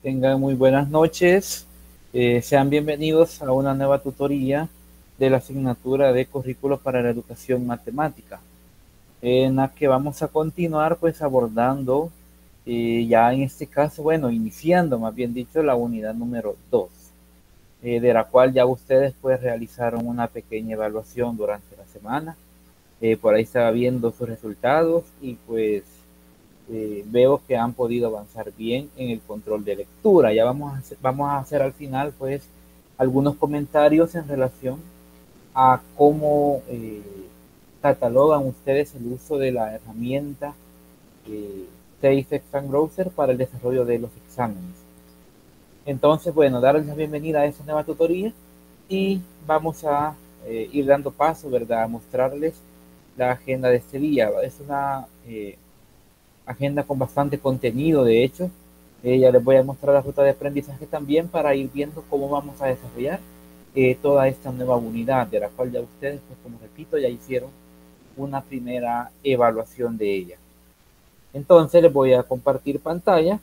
Tengan muy buenas noches. Sean bienvenidos a una nueva tutoría de la asignatura de currículo para la educación matemática, en la que vamos a continuar pues abordando ya en este caso, bueno, iniciando más bien dicho la unidad número 2, de la cual ya ustedes pues realizaron una pequeña evaluación durante la semana. Por ahí estaba viendo sus resultados y pues veo que han podido avanzar bien en el control de lectura. Ya vamos a hacer al final pues algunos comentarios en relación a cómo catalogan ustedes el uso de la herramienta Safe Exam Browser para el desarrollo de los exámenes. Entonces, bueno, darles la bienvenida a esta nueva tutoría y vamos a ir dando paso, ¿verdad? A mostrarles la agenda de este día. Es una agenda con bastante contenido, de hecho. Ya les voy a mostrar la ruta de aprendizaje también para ir viendo cómo vamos a desarrollar toda esta nueva unidad, de la cual ya ustedes, pues como repito, ya hicieron una primera evaluación de ella. Entonces les voy a compartir pantalla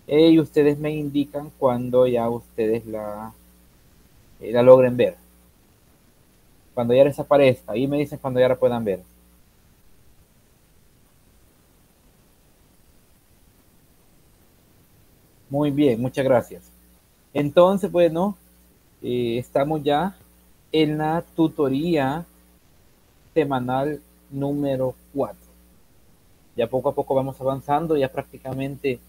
y ustedes me indican cuando ya ustedes la logren ver. Cuando ya les aparezca, ahí me dicen cuando ya la puedan ver. Muy bien, muchas gracias. Entonces, bueno, estamos ya en la tutoría semanal número 4. Ya poco a poco vamos avanzando, ya prácticamente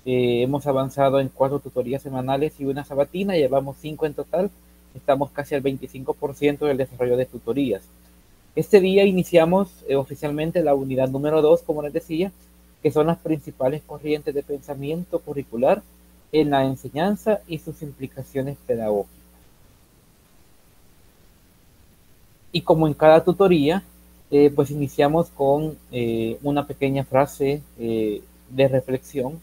hemos avanzado en 4 tutorías semanales y una sabatina, llevamos 5 en total, estamos casi al 25% del desarrollo de tutorías. Este día iniciamos oficialmente la unidad número 2, como les decía, que son las principales corrientes de pensamiento curricular en la enseñanza y sus implicaciones pedagógicas. Y como en cada tutoría, pues iniciamos con una pequeña frase de reflexión.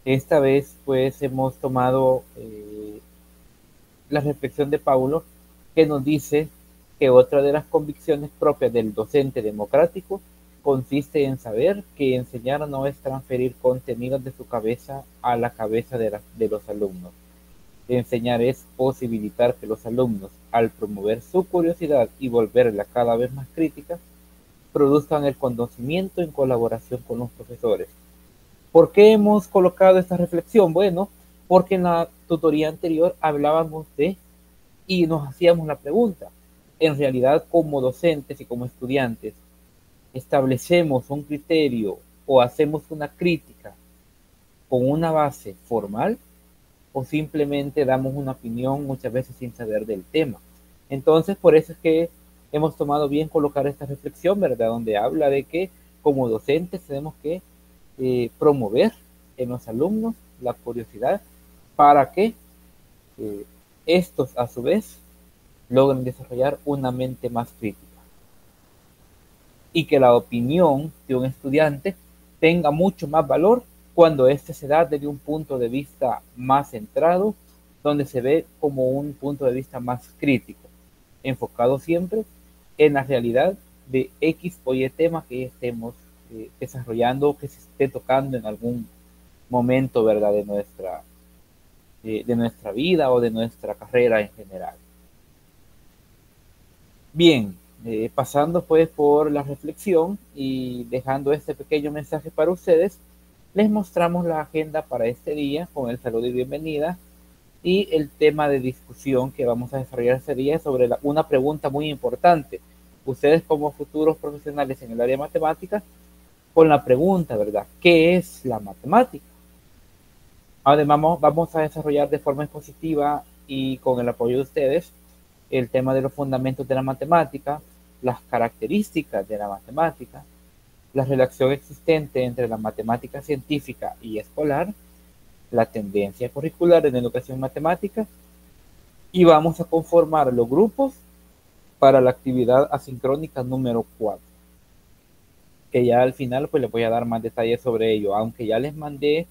Esta vez pues hemos tomado la reflexión de Paulo, que nos dice que otra de las convicciones propias del docente democrático consiste en saber que enseñar no es transferir contenidos de su cabeza a la cabeza de los alumnos. Enseñar es posibilitar que los alumnos, al promover su curiosidad y volverla cada vez más crítica, produzcan el conocimiento en colaboración con los profesores. ¿Por qué hemos colocado esta reflexión? Bueno, porque en la tutoría anterior hablábamos de y nos hacíamos la pregunta, en realidad como docentes y como estudiantes, establecemos un criterio o hacemos una crítica con una base formal o simplemente damos una opinión muchas veces sin saber del tema. Entonces, por eso es que hemos tomado bien colocar esta reflexión, ¿verdad? Donde habla de que como docentes tenemos que promover en los alumnos la curiosidad para que eh, estos a su vez logren desarrollar una mente más crítica y que la opinión de un estudiante tenga mucho más valor cuando éste se da desde un punto de vista más centrado, donde se ve como un punto de vista más crítico, enfocado siempre en la realidad de X o Y tema que estemos desarrollando o que se esté tocando en algún momento, ¿verdad?, de nuestra vida o de nuestra carrera en general. Bien, pasando pues por la reflexión y dejando este pequeño mensaje para ustedes, les mostramos la agenda para este día con el saludo y bienvenida y el tema de discusión que vamos a desarrollar este día sobre una pregunta muy importante. Ustedes como futuros profesionales en el área de matemáticas, con la pregunta, ¿verdad? ¿Qué es la matemática? Además, vamos a desarrollar de forma expositiva y con el apoyo de ustedes el tema de los fundamentos de la matemática, las características de la matemática, la relación existente entre la matemática científica y escolar, la tendencia curricular en educación matemática y vamos a conformar los grupos para la actividad asincrónica número 4, que ya al final pues les voy a dar más detalles sobre ello, aunque ya les mandé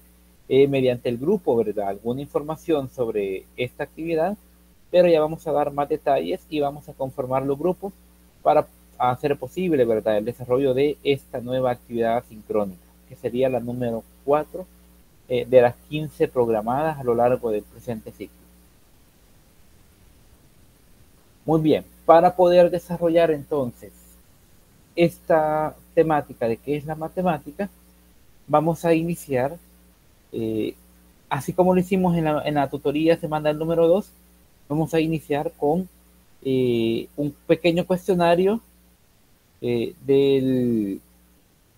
mediante el grupo, ¿verdad?, alguna información sobre esta actividad, pero ya vamos a dar más detalles y vamos a conformar los grupos para hacer posible, ¿verdad?, el desarrollo de esta nueva actividad asincrónica, que sería la número 4 de las 15 programadas a lo largo del presente ciclo. Muy bien, para poder desarrollar entonces esta temática de qué es la matemática, vamos a iniciar, así como lo hicimos en la tutoría semana número 2, vamos a iniciar con un pequeño cuestionario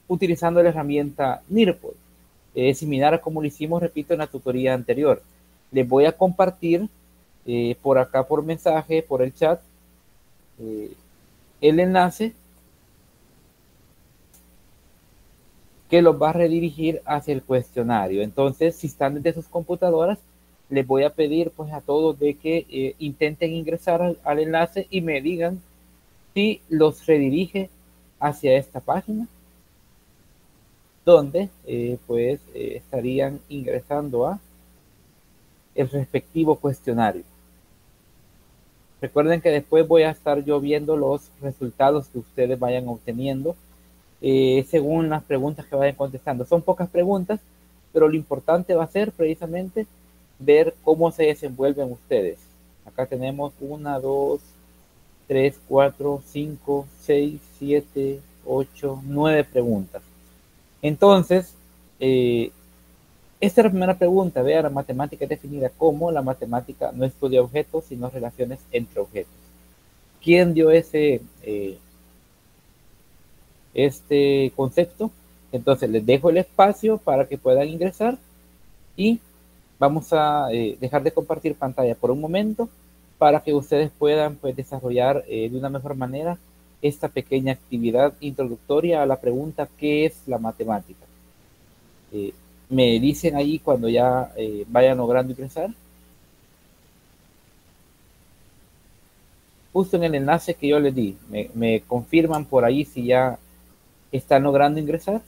utilizando la herramienta NIRPOD, similar a como lo hicimos, repito, en la tutoría anterior. Les voy a compartir por acá, por mensaje, por el chat, eh, el enlace que los va a redirigir hacia el cuestionario. Entonces, si están desde sus computadoras, les voy a pedir pues a todos de que intenten ingresar al enlace y me digan si los redirige hacia esta página, donde estarían ingresando a el respectivo cuestionario. Recuerden que después voy a estar yo viendo los resultados que ustedes vayan obteniendo según las preguntas que vayan contestando. Son pocas preguntas, pero lo importante va a ser precisamente ver cómo se desenvuelven ustedes. Acá tenemos 1, 2, 3, 4, 5, 6, 7, 8, 9 preguntas. Entonces, esta es la primera pregunta. Vea, la matemática es definida como la matemática no estudia objetos, sino relaciones entre objetos. ¿Quién dio este concepto? Entonces les dejo el espacio para que puedan ingresar y vamos a dejar de compartir pantalla por un momento para que ustedes puedan pues, desarrollar de una mejor manera esta pequeña actividad introductoria a la pregunta ¿qué es la matemática? Me dicen ahí cuando ya vayan logrando ingresar. Justo en el enlace que yo les di, me confirman por ahí si ya están logrando ingresar.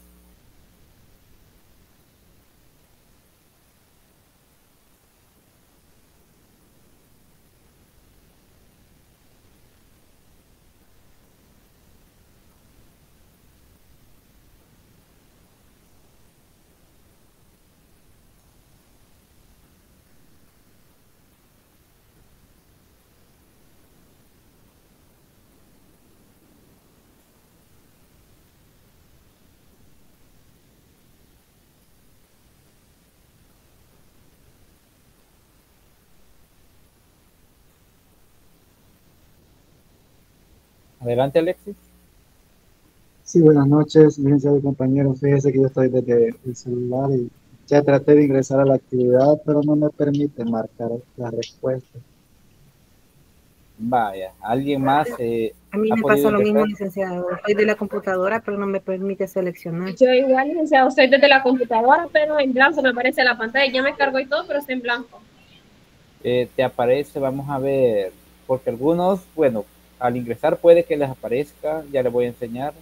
Adelante, Alexis. Sí, buenas noches, licenciado y compañero. Fíjese que yo estoy desde el celular y ya traté de ingresar a la actividad, pero no me permite marcar la respuesta. Vaya, ¿alguien más A mí ha me podido pasa lo mismo, ingresar? licenciado. Soy de la computadora, pero no me permite seleccionar. Yo igual, licenciado, estoy desde la computadora, pero en blanco me aparece la pantalla. Ya me cargó y todo, pero está en blanco. Te aparece, vamos a ver, porque algunos, bueno, al ingresar puede que les aparezca, ya les voy a enseñar.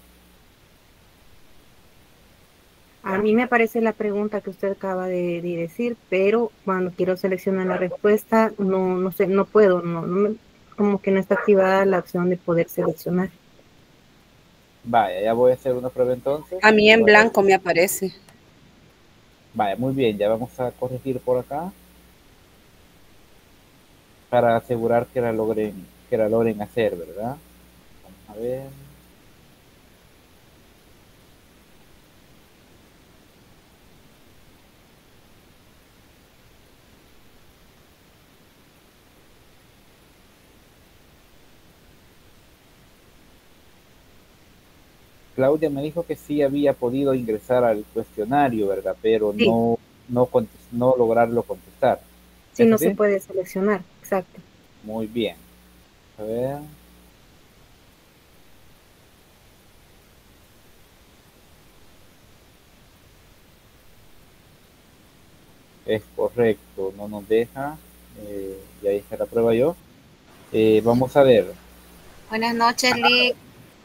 A mí me aparece la pregunta que usted acaba de decir, pero cuando quiero seleccionar la respuesta, no sé, no puedo, como que no está activada la opción de poder seleccionar. Vaya, ya voy a hacer una prueba entonces. A mí en blanco me aparece. Vaya, muy bien, ya vamos a corregir por acá para asegurar que la logren hacer, ¿verdad? Vamos a ver. Claudia me dijo que sí había podido ingresar al cuestionario, ¿verdad? Pero Sí, no lograrlo contestar. sí, ¿Es no se así? puede seleccionar, exacto. Muy bien. A ver. Es correcto, no nos deja. Ya hice la prueba yo. Vamos a ver. Buenas noches, Lick.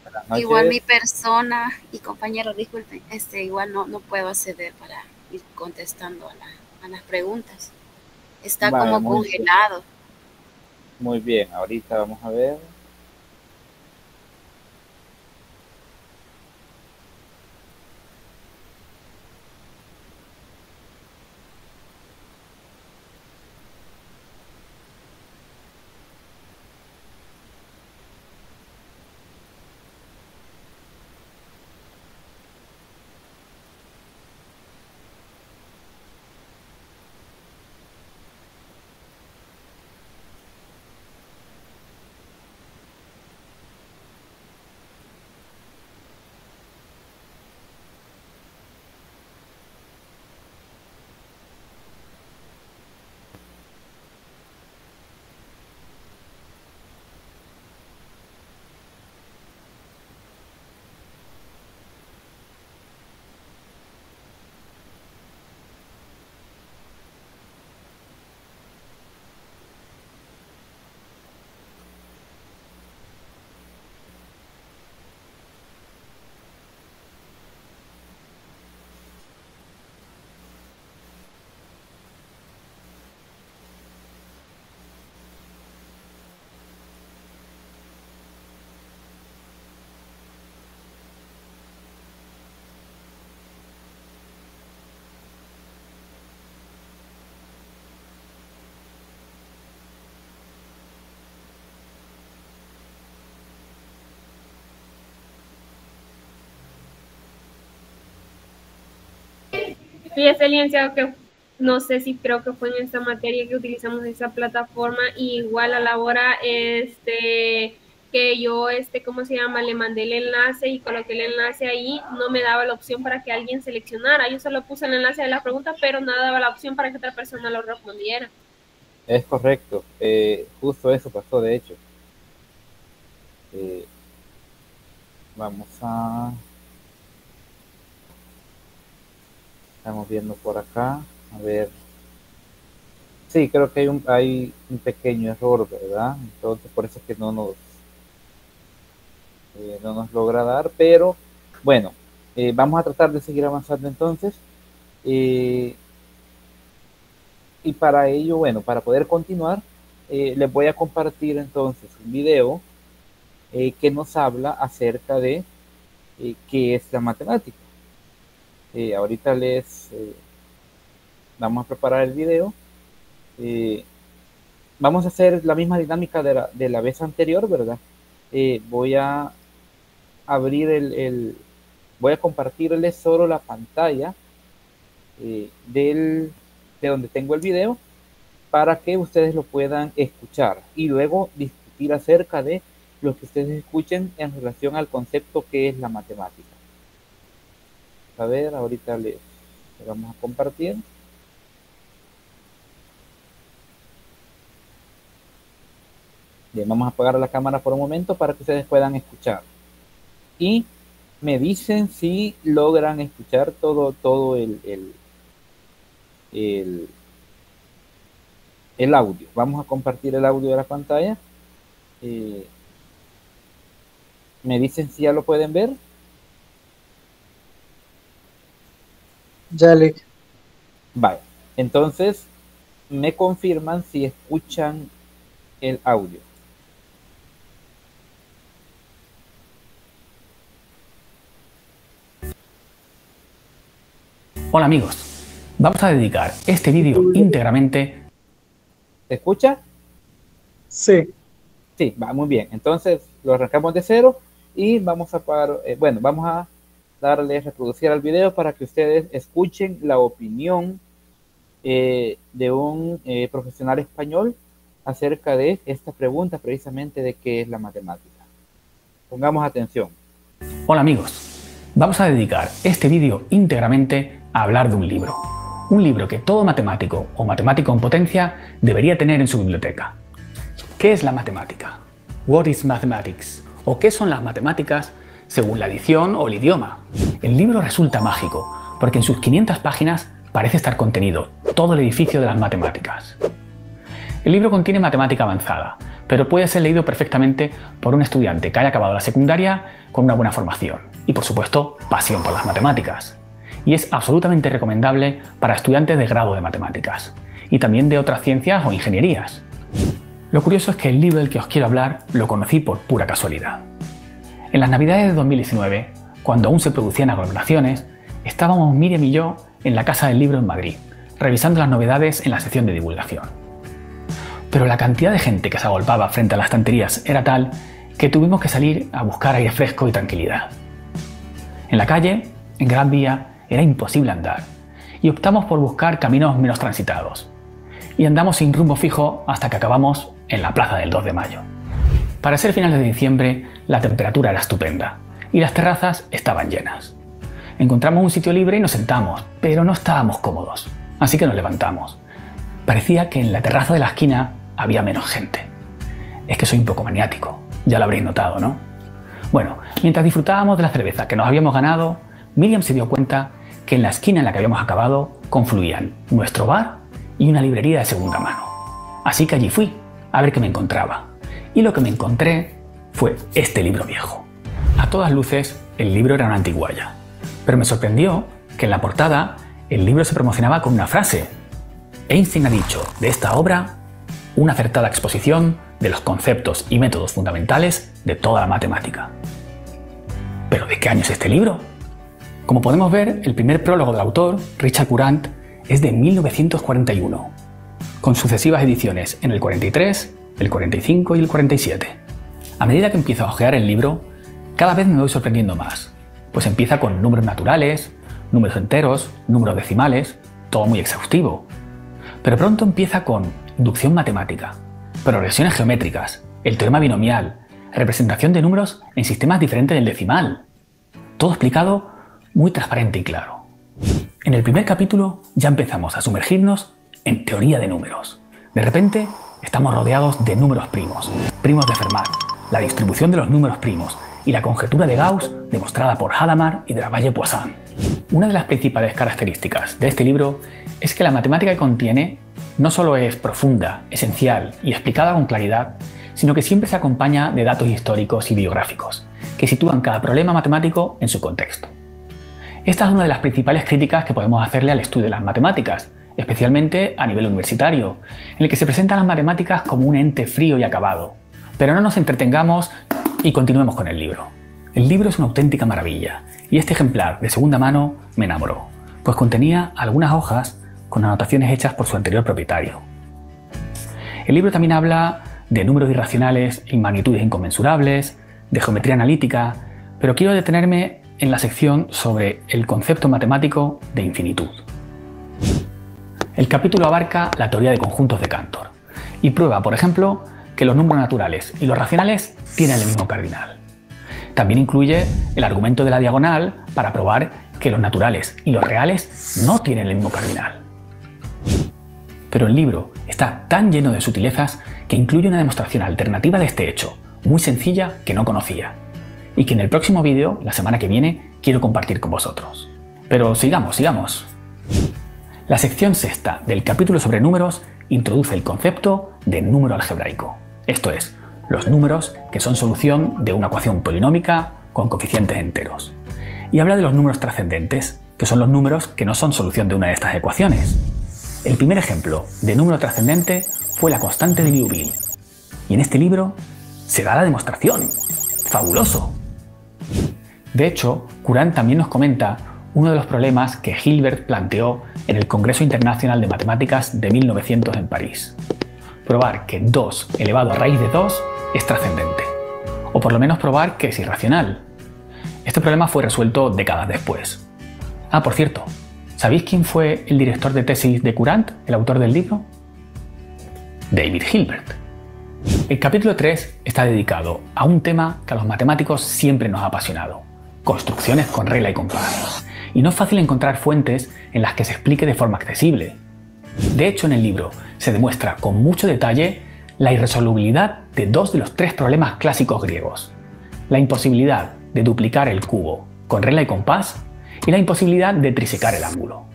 Buenas Igual noches. mi persona y compañero, disculpen, igual no puedo acceder para ir contestando a las preguntas. Está Vale, como congelado. muy bien. Ahorita vamos a ver. Fíjese, licenciado, que no sé si creo que fue en esta materia que utilizamos esa plataforma, y igual a la hora que yo, ¿cómo se llama? Le mandé el enlace y coloqué el enlace ahí, no me daba la opción para que alguien seleccionara. Yo solo puse el enlace de la pregunta, pero no daba la opción para que otra persona lo respondiera. Es correcto, justo eso pasó, de hecho. Vamos a... Estamos viendo por acá, a ver. Sí, creo que hay un pequeño error, ¿verdad? Entonces por eso es que no nos logra dar, pero bueno, vamos a tratar de seguir avanzando entonces. Y para ello, bueno, para poder continuar, les voy a compartir entonces un video que nos habla acerca de qué es la matemática. Ahorita vamos a preparar el video. Vamos a hacer la misma dinámica de la vez anterior, ¿verdad? Voy a abrir voy a compartirles solo la pantalla de donde tengo el video para que ustedes lo puedan escuchar y luego discutir acerca de lo que ustedes escuchen en relación al concepto que es la matemática. A ver, ahorita le vamos a compartir. Bien, vamos a apagar la cámara por un momento para que ustedes puedan escuchar. Y me dicen si logran escuchar todo el audio. Vamos a compartir el audio de la pantalla. Me dicen si ya lo pueden ver. Ya, Lick. Vale, entonces me confirman si escuchan el audio. Hola amigos, vamos a dedicar este vídeo íntegramente. ¿Se escucha? Sí. Sí, va muy bien. Entonces lo arrancamos de cero y vamos a apagar, vamos a darle reproducir al video para que ustedes escuchen la opinión de un profesional español acerca de esta pregunta precisamente de qué es la matemática. Pongamos atención. Hola amigos, vamos a dedicar este vídeo íntegramente a hablar de un libro. Un libro que todo matemático o matemático en potencia debería tener en su biblioteca. ¿Qué es la matemática? What is mathematics? ¿O qué son las matemáticas según la edición o el idioma? El libro resulta mágico porque en sus 500 páginas parece estar contenido todo el edificio de las matemáticas. El libro contiene matemática avanzada, pero puede ser leído perfectamente por un estudiante que haya acabado la secundaria con una buena formación y, por supuesto, pasión por las matemáticas. Y es absolutamente recomendable para estudiantes de grado de matemáticas y también de otras ciencias o ingenierías. Lo curioso es que el libro del que os quiero hablar lo conocí por pura casualidad. En las navidades de 2019, cuando aún se producían aglomeraciones, estábamos Miriam y yo en la Casa del Libro en Madrid, revisando las novedades en la sección de divulgación. Pero la cantidad de gente que se agolpaba frente a las estanterías era tal que tuvimos que salir a buscar aire fresco y tranquilidad. En la calle, en Gran Vía, era imposible andar y optamos por buscar caminos menos transitados. Y andamos sin rumbo fijo hasta que acabamos en la Plaza del 2 de Mayo. Para ser finales de diciembre, la temperatura era estupenda y las terrazas estaban llenas. Encontramos un sitio libre y nos sentamos, pero no estábamos cómodos, así que nos levantamos. Parecía que en la terraza de la esquina había menos gente. Es que soy un poco maniático, ya lo habréis notado, ¿no? Bueno, mientras disfrutábamos de la cerveza que nos habíamos ganado, Miriam se dio cuenta que en la esquina en la que habíamos acabado confluían nuestro bar y una librería de segunda mano. Así que allí fui a ver qué me encontraba. Y lo que me encontré fue este libro viejo. A todas luces, el libro era una antigualla. Pero me sorprendió que en la portada el libro se promocionaba con una frase. Einstein ha dicho de esta obra una acertada exposición de los conceptos y métodos fundamentales de toda la matemática. ¿Pero de qué año es este libro? Como podemos ver, el primer prólogo del autor, Richard Courant, es de 1941, con sucesivas ediciones en el 43, el 45 y el 47. A medida que empiezo a hojear el libro, cada vez me voy sorprendiendo más, pues empieza con números naturales, números enteros, números decimales, todo muy exhaustivo. Pero pronto empieza con inducción matemática, progresiones geométricas, el teorema binomial, representación de números en sistemas diferentes del decimal. Todo explicado muy transparente y claro. En el primer capítulo ya empezamos a sumergirnos en teoría de números. De repente estamos rodeados de números primos, primos de Fermat, la distribución de los números primos y la conjetura de Gauss demostrada por Hadamard y de la Valle-Poisson. Una de las principales características de este libro es que la matemática que contiene no solo es profunda, esencial y explicada con claridad, sino que siempre se acompaña de datos históricos y biográficos, que sitúan cada problema matemático en su contexto. Esta es una de las principales críticas que podemos hacerle al estudio de las matemáticas, especialmente a nivel universitario, en el que se presentan las matemáticas como un ente frío y acabado. Pero no nos entretengamos y continuemos con el libro. El libro es una auténtica maravilla, y este ejemplar de segunda mano me enamoró, pues contenía algunas hojas con anotaciones hechas por su anterior propietario. El libro también habla de números irracionales y magnitudes inconmensurables, de geometría analítica, pero quiero detenerme en la sección sobre el concepto matemático de infinitud. El capítulo abarca la teoría de conjuntos de Cantor y prueba, por ejemplo, que los números naturales y los racionales tienen el mismo cardinal. También incluye el argumento de la diagonal para probar que los naturales y los reales no tienen el mismo cardinal. Pero el libro está tan lleno de sutilezas que incluye una demostración alternativa de este hecho, muy sencilla, que no conocía, y que en el próximo vídeo, la semana que viene, quiero compartir con vosotros. Pero sigamos. La sección sexta del capítulo sobre números introduce el concepto de número algebraico, esto es, los números que son solución de una ecuación polinómica con coeficientes enteros. Y habla de los números trascendentes, que son los números que no son solución de una de estas ecuaciones. El primer ejemplo de número trascendente fue la constante de Liouville. Y en este libro se da la demostración. ¡Fabuloso! De hecho, Courant también nos comenta uno de los problemas que Hilbert planteó en el Congreso Internacional de Matemáticas de 1900 en París. Probar que 2 elevado a raíz de 2 es trascendente. O por lo menos probar que es irracional. Este problema fue resuelto décadas después. Ah, por cierto, ¿sabéis quién fue el director de tesis de Courant, el autor del libro? David Hilbert. El capítulo 3 está dedicado a un tema que a los matemáticos siempre nos ha apasionado: construcciones con regla y compás. Y no es fácil encontrar fuentes en las que se explique de forma accesible. De hecho, en el libro se demuestra con mucho detalle la irresolubilidad de 2 de los 3 problemas clásicos griegos: la imposibilidad de duplicar el cubo con regla y compás y la imposibilidad de trisecar el ángulo.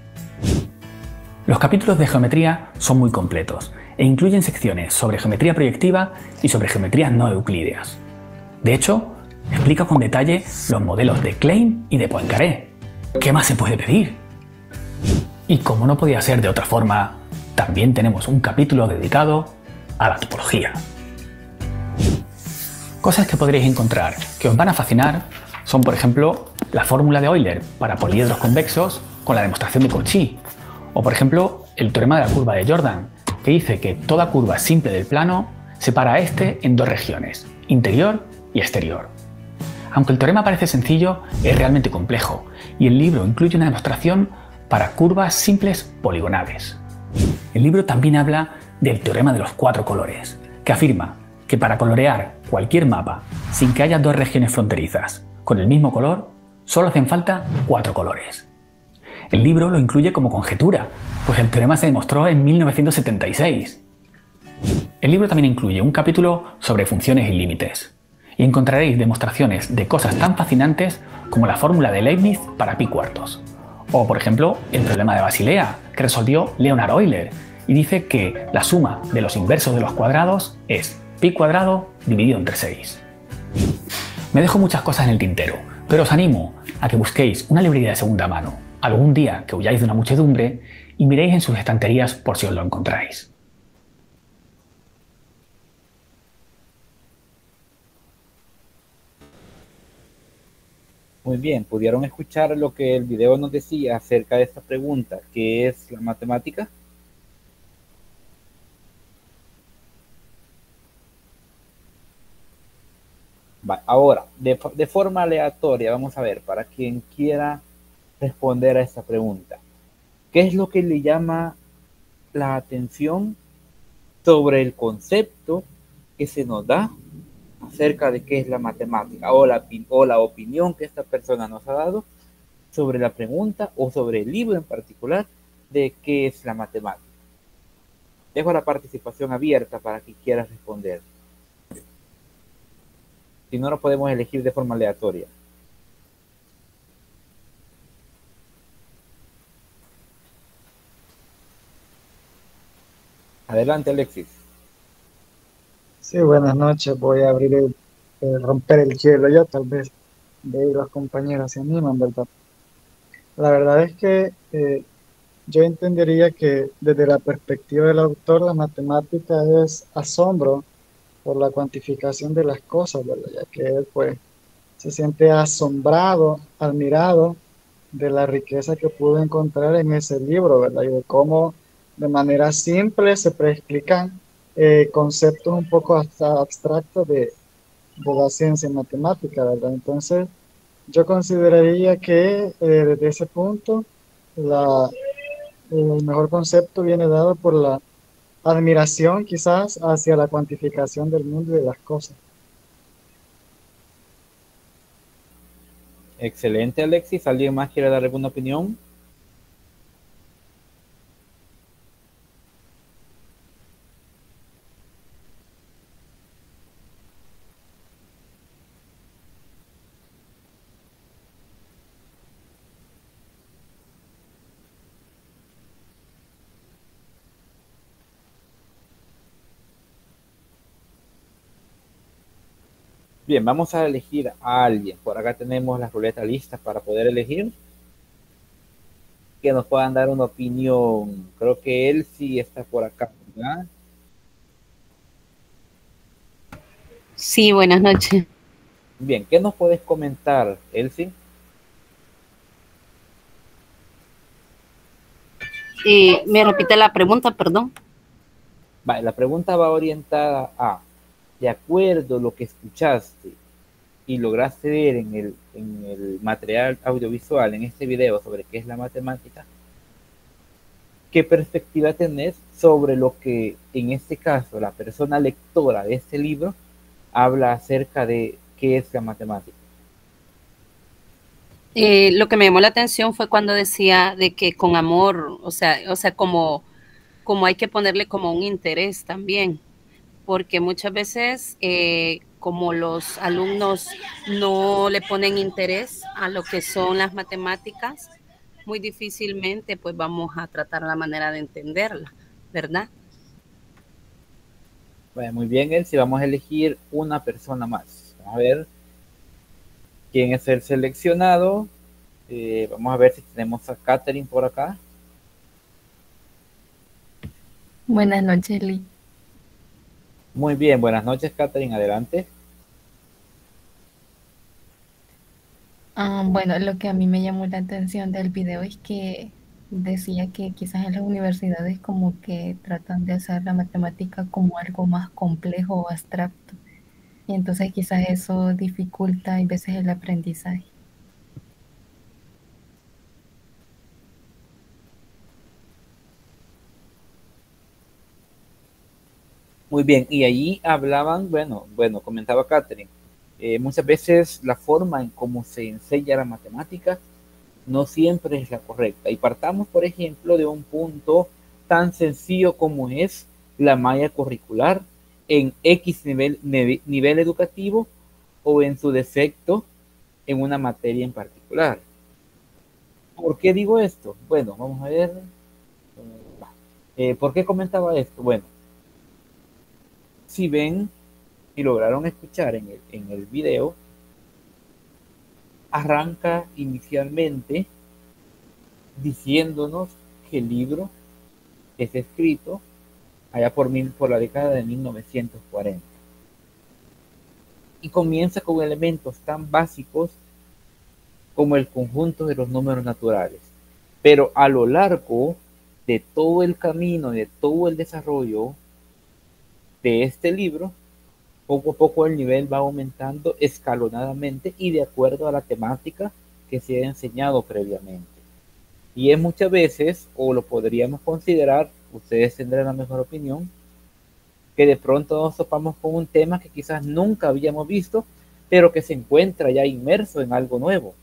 Los capítulos de geometría son muy completos e incluyen secciones sobre geometría proyectiva y sobre geometrías no euclídeas. De hecho, explica con detalle los modelos de Klein y de Poincaré. ¿Qué más se puede pedir? Y como no podía ser de otra forma, también tenemos un capítulo dedicado a la topología. Cosas que podréis encontrar que os van a fascinar son, por ejemplo, la fórmula de Euler para poliedros convexos con la demostración de Cauchy, o por ejemplo, el teorema de la curva de Jordan, que dice que toda curva simple del plano separa a este en 2 regiones, interior y exterior. Aunque el teorema parece sencillo, es realmente complejo, y el libro incluye una demostración para curvas simples poligonales. El libro también habla del teorema de los 4 colores, que afirma que para colorear cualquier mapa sin que haya 2 regiones fronterizas con el mismo color, solo hacen falta 4 colores. El libro lo incluye como conjetura, pues el teorema se demostró en 1976. El libro también incluye un capítulo sobre funciones y límites, y encontraréis demostraciones de cosas tan fascinantes como la fórmula de Leibniz para pi cuartos, o por ejemplo el problema de Basilea que resolvió Leonhard Euler y dice que la suma de los inversos de los cuadrados es pi cuadrado dividido entre 6. Me dejo muchas cosas en el tintero, pero os animo a que busquéis una librería de segunda mano algún día que huyáis de una muchedumbre y miréis en sus estanterías por si os lo encontráis. Muy bien, ¿pudieron escuchar lo que el video nos decía acerca de esta pregunta, qué es la matemática? Ahora, de forma aleatoria, vamos a ver, para quien quiera responder a esta pregunta. ¿Qué es lo que le llama la atención sobre el concepto que se nos da acerca de qué es la matemática, o la opinión que esta persona nos ha dado sobre la pregunta o sobre el libro en particular de qué es la matemática? Dejo la participación abierta para que quieras responder. Si no, lo podemos elegir de forma aleatoria. Adelante, Alexis. Sí, buenas noches. Voy a abrir romper el hielo yo, tal vez de ahí los compañeros se animan, ¿verdad? La verdad es que yo entendería que desde la perspectiva del autor, la matemática es asombro por la cuantificación de las cosas, ¿verdad? Ya que él pues se siente asombrado, admirado de la riqueza que pudo encontrar en ese libro, ¿verdad? Y de cómo de manera simple se preexplican conceptos un poco hasta abstractos de la ciencia matemática, ¿verdad? Entonces, yo consideraría que desde ese punto el mejor concepto viene dado por la admiración quizás hacia la cuantificación del mundo y de las cosas. Excelente, Alexis. ¿Alguien más quiere dar alguna opinión? Bien, vamos a elegir a alguien. Por acá tenemos la ruleta lista para poder elegir. Que nos puedan dar una opinión. Creo que él sí está por acá, ¿verdad? Sí, buenas noches. Bien, ¿qué nos puedes comentar, Elsie? Me repite la pregunta, perdón. Vale, la pregunta va orientada a, de acuerdo a lo que escuchaste y lograste ver en el material audiovisual, en este video sobre qué es la matemática, ¿qué perspectiva tenés sobre lo que en este caso la persona lectora de este libro habla acerca de qué es la matemática? Lo que me llamó la atención fue cuando decía de que con amor, o sea, como hay que ponerle como un interés también, porque muchas veces como los alumnos no le ponen interés a lo que son las matemáticas, muy difícilmente pues vamos a tratar la manera de entenderla, ¿verdad? Bueno, muy bien, Elsie, vamos a elegir una persona más. Vamos a ver quién es el seleccionado. Vamos a ver si tenemos a Katherine por acá. Buenas noches, Lee. Muy bien, buenas noches, Katherine, adelante. Bueno, lo que a mí me llamó la atención del video es que decía que quizás en las universidades como que tratan de hacer la matemática como algo más complejo o abstracto. Y entonces quizás eso dificulta a veces el aprendizaje. Muy bien, y allí hablaban, bueno, comentaba Katherine, muchas veces la forma en cómo se enseña la matemática no siempre es la correcta. Y partamos, por ejemplo, de un punto tan sencillo como es la malla curricular en X nivel educativo o en su defecto en una materia en particular. ¿Por qué digo esto? Bueno, vamos a ver. ¿Por qué comentaba esto? Bueno, si ven y lograron escuchar en el video, arranca inicialmente diciéndonos que el libro es escrito allá por la década de 1940 y comienza con elementos tan básicos como el conjunto de los números naturales, pero a lo largo de todo el camino, de todo el desarrollo de este libro, poco a poco el nivel va aumentando escalonadamente y de acuerdo a la temática que se ha enseñado previamente. Y es muchas veces, o lo podríamos considerar, ustedes tendrán la mejor opinión, que de pronto nos topamos con un tema que quizás nunca habíamos visto, pero que se encuentra ya inmerso en algo nuevo.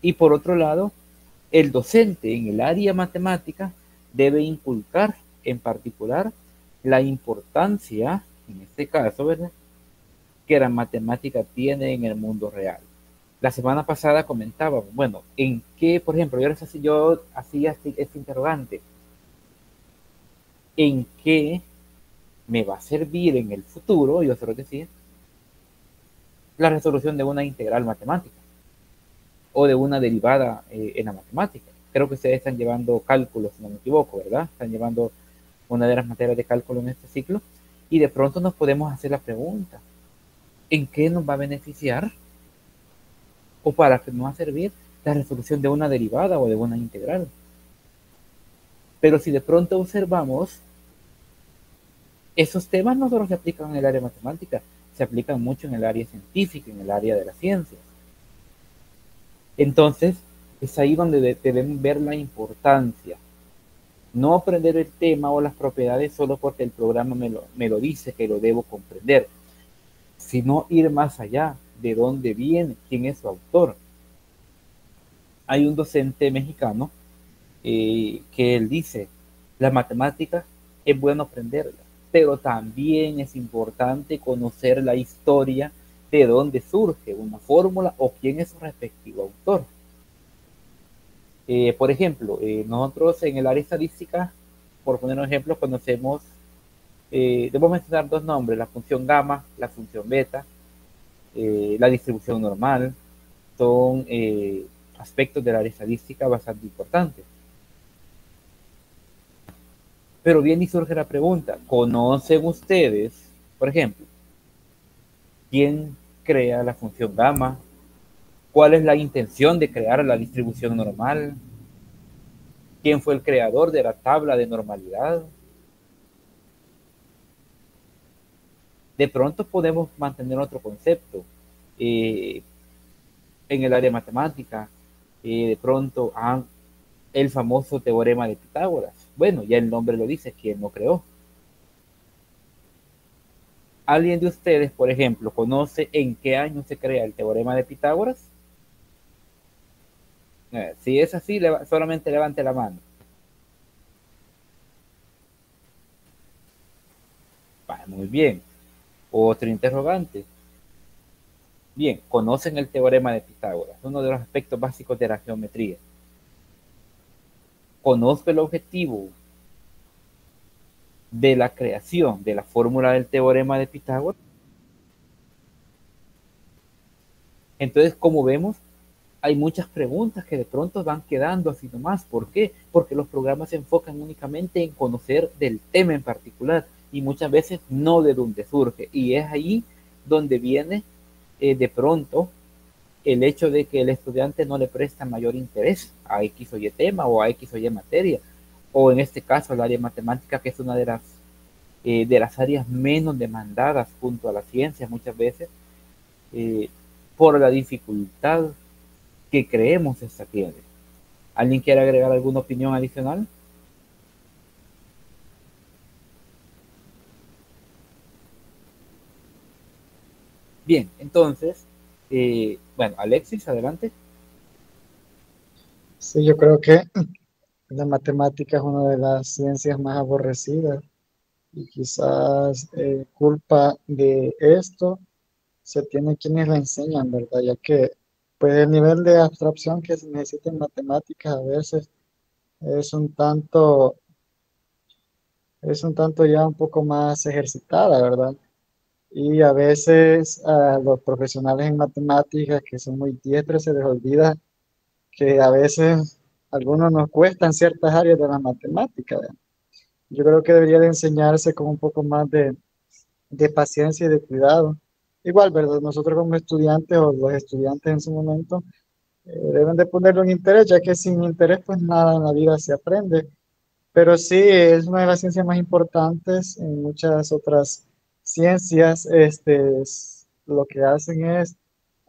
Y por otro lado, el docente en el área matemática debe inculcar en particular la importancia, en este caso, ¿verdad?, que la matemática tiene en el mundo real. La semana pasada comentaba, bueno, en qué, por ejemplo, yo hacía este interrogante, ¿en qué me va a servir en el futuro, yo se lo decía, la resolución de una integral matemática o de una derivada en la matemática? Creo que ustedes están llevando cálculos, si no me equivoco, ¿verdad? Están llevando una de las materias de cálculo en este ciclo, y de pronto nos podemos hacer la pregunta, ¿en qué nos va a beneficiar o para qué nos va a servir la resolución de una derivada o de una integral? Pero si de pronto observamos, esos temas no solo se aplican en el área matemática, se aplican mucho en el área científica, en el área de las ciencias. Entonces, es ahí donde deben ver la importancia. No aprender el tema o las propiedades solo porque el programa me lo dice que lo debo comprender, sino ir más allá, de dónde viene, quién es su autor. Hay un docente mexicano que él dice, la matemática es bueno aprenderla, pero también es importante conocer la historia de dónde surge una fórmula o quién es su respectivo autor. Por ejemplo, nosotros en el área estadística, por poner un ejemplo, conocemos, debo mencionar dos nombres, la función gamma, la función beta, la distribución normal, son aspectos de la área estadística bastante importantes. Pero bien y surge la pregunta, ¿conocen ustedes, por ejemplo, quién crea la función gamma? ¿Cuál es la intención de crear la distribución normal? ¿Quién fue el creador de la tabla de normalidad? De pronto podemos mantener otro concepto en el área matemática, de pronto el famoso teorema de Pitágoras. Bueno, ya el nombre lo dice, ¿quién lo creó? ¿Alguien de ustedes, por ejemplo, conoce en qué año se crea el teorema de Pitágoras? Si es así, solamente levante la mano. Muy bien. Otro interrogante. Bien, conocen el teorema de Pitágoras, uno de los aspectos básicos de la geometría. Conozco el objetivo de la creación de la fórmula del teorema de Pitágoras. Entonces, como vemos, hay muchas preguntas que de pronto van quedando así nomás. ¿Por qué? Porque los programas se enfocan únicamente en conocer del tema en particular y muchas veces no de dónde surge. Y es ahí donde viene de pronto el hecho de que el estudiante no le presta mayor interés a X o Y tema o a X o Y materia, o en este caso el área matemática, que es una de las áreas menos demandadas junto a la ciencia muchas veces, por la dificultad que creemos esta tiene. ¿Alguien quiere agregar alguna opinión adicional? Bien, entonces, bueno, Alexis, adelante. Sí, yo creo que la matemática es una de las ciencias más aborrecidas y quizás culpa de esto se tiene quienes la enseñan, ¿verdad? Ya que pues el nivel de abstracción que se necesita en matemáticas a veces es un tanto, ya un poco más ejercitada, ¿verdad? Y a veces a los profesionales en matemáticas que son muy diestros se les olvida que a veces a algunos nos cuestan ciertas áreas de la matemática, ¿verdad? Yo creo que debería de enseñarse con un poco más de paciencia y de cuidado. Igual, ¿verdad? Nosotros como estudiantes o los estudiantes en su momento deben de ponerle un interés, ya que sin interés pues nada en la vida se aprende. Pero sí, es una de las ciencias más importantes. En muchas otras ciencias, lo que hacen es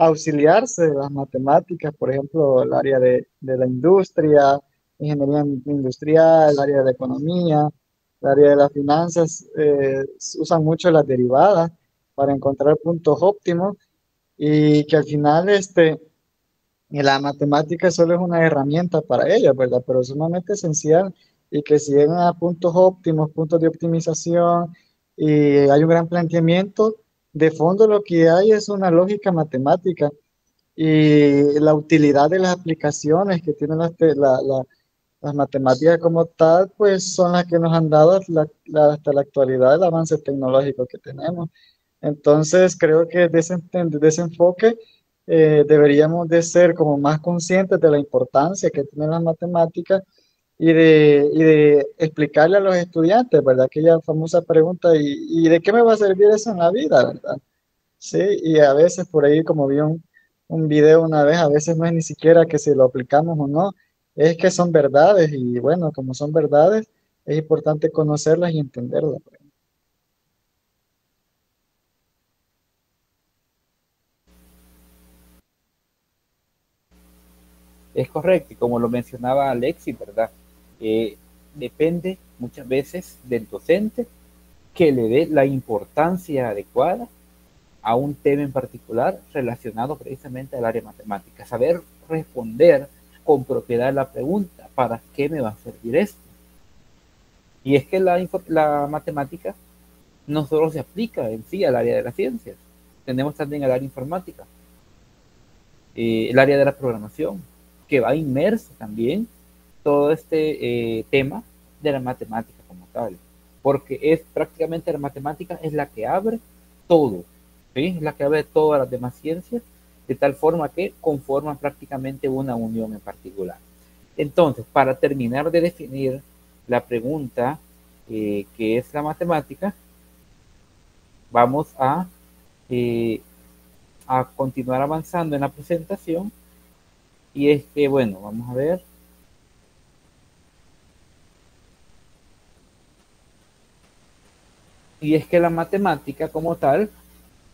auxiliarse de las matemáticas, por ejemplo, el área de la industria, ingeniería industrial, el área de la economía, el área de las finanzas, usan mucho las derivadas para encontrar puntos óptimos y que al final la matemática solo es una herramienta para ellos, ¿verdad? Pero es sumamente esencial y que si llegan a puntos óptimos, puntos de optimización y hay un gran planteamiento, de fondo lo que hay es una lógica matemática y la utilidad de las aplicaciones que tienen las matemáticas como tal, pues son las que nos han dado hasta la actualidad el avance tecnológico que tenemos. Entonces, creo que de ese enfoque deberíamos de ser como más conscientes de la importancia que tienen las matemáticas y de explicarle a los estudiantes, ¿verdad? Aquella famosa pregunta, ¿y de qué me va a servir eso en la vida, verdad? Sí, y a veces por ahí, como vi un video una vez, a veces no es ni siquiera que si lo aplicamos o no, es que son verdades y bueno, como son verdades, es importante conocerlas y entenderlas. Es correcto, y como lo mencionaba Alexis, ¿verdad? Depende muchas veces del docente que le dé la importancia adecuada a un tema en particular relacionado precisamente al área matemática. Saber responder con propiedad la pregunta, ¿para qué me va a servir esto? Y es que la matemática no solo se aplica en sí al área de las ciencias, tenemos también el área informática, el área de la programación, que va inmerso también todo este tema de la matemática como tal, porque es prácticamente la matemática es la que abre todo, ¿sí? Es la que abre todas las demás ciencias, de tal forma que conforman prácticamente una unión en particular. Entonces, para terminar de definir la pregunta que es la matemática, vamos a continuar avanzando en la presentación. Y es que, bueno, vamos a ver. Y es que la matemática como tal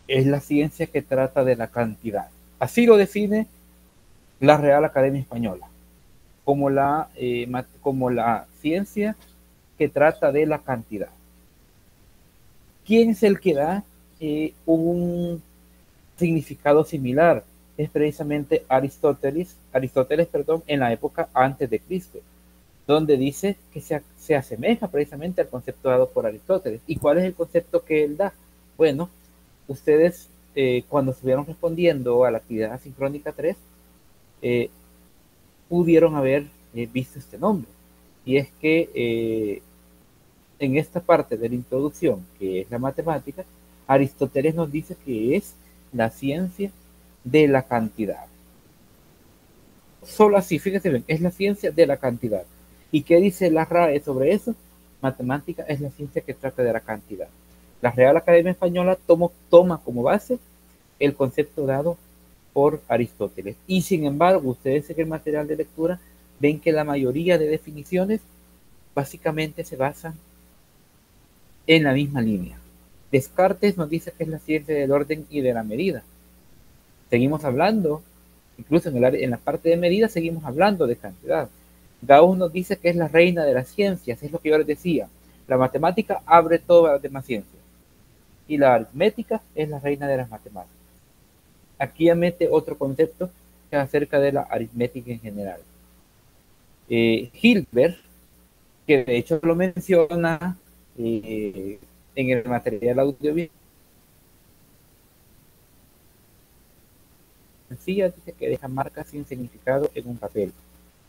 es la ciencia que trata de la cantidad. Así lo define la Real Academia Española, como la ciencia que trata de la cantidad. ¿Quién es el que da un significado similar? Es precisamente Aristóteles, en la época antes de Cristo, donde dice que se asemeja precisamente al concepto dado por Aristóteles. ¿Y cuál es el concepto que él da? Bueno, ustedes cuando estuvieron respondiendo a la actividad asincrónica 3, pudieron haber visto este nombre. Y es que en esta parte de la introducción, que es la matemática, Aristóteles nos dice que es la ciencia de la cantidad. Solo así, fíjense bien, es la ciencia de la cantidad. ¿Y qué dice la RAE sobre eso? Matemática es la ciencia que trata de la cantidad. La Real Academia Española toma como base el concepto dado por Aristóteles. Y sin embargo, ustedes en el material de lectura ven que la mayoría de definiciones básicamente se basan en la misma línea. Descartes nos dice que es la ciencia del orden y de la medida. Seguimos hablando, incluso en la parte de medida seguimos hablando de cantidad. Gauss nos dice que es la reina de las ciencias, es lo que yo les decía. La matemática abre todas las demás ciencias. Y la aritmética es la reina de las matemáticas. Aquí ya mete otro concepto que es acerca de la aritmética en general. Hilbert, que de hecho lo menciona en el material audiovisual, dice que deja marcas sin significado en un papel.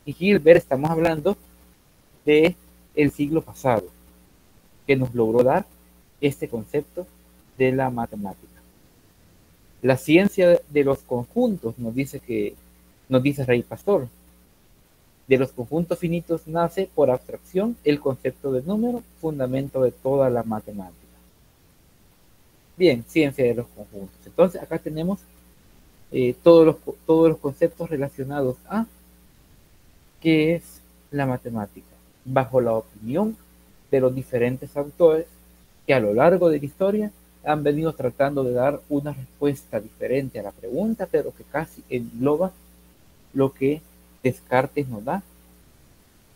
Y Hilbert, estamos hablando de el siglo pasado, que nos logró dar este concepto de la matemática. La ciencia de los conjuntos nos dice Rey Pastor, de los conjuntos finitos nace por abstracción el concepto de número, fundamento de toda la matemática. Bien, ciencia de los conjuntos. Entonces acá tenemos todos los conceptos relacionados a qué es la matemática, bajo la opinión de los diferentes autores que a lo largo de la historia han venido tratando de dar una respuesta diferente a la pregunta, pero que casi engloba lo que Descartes nos da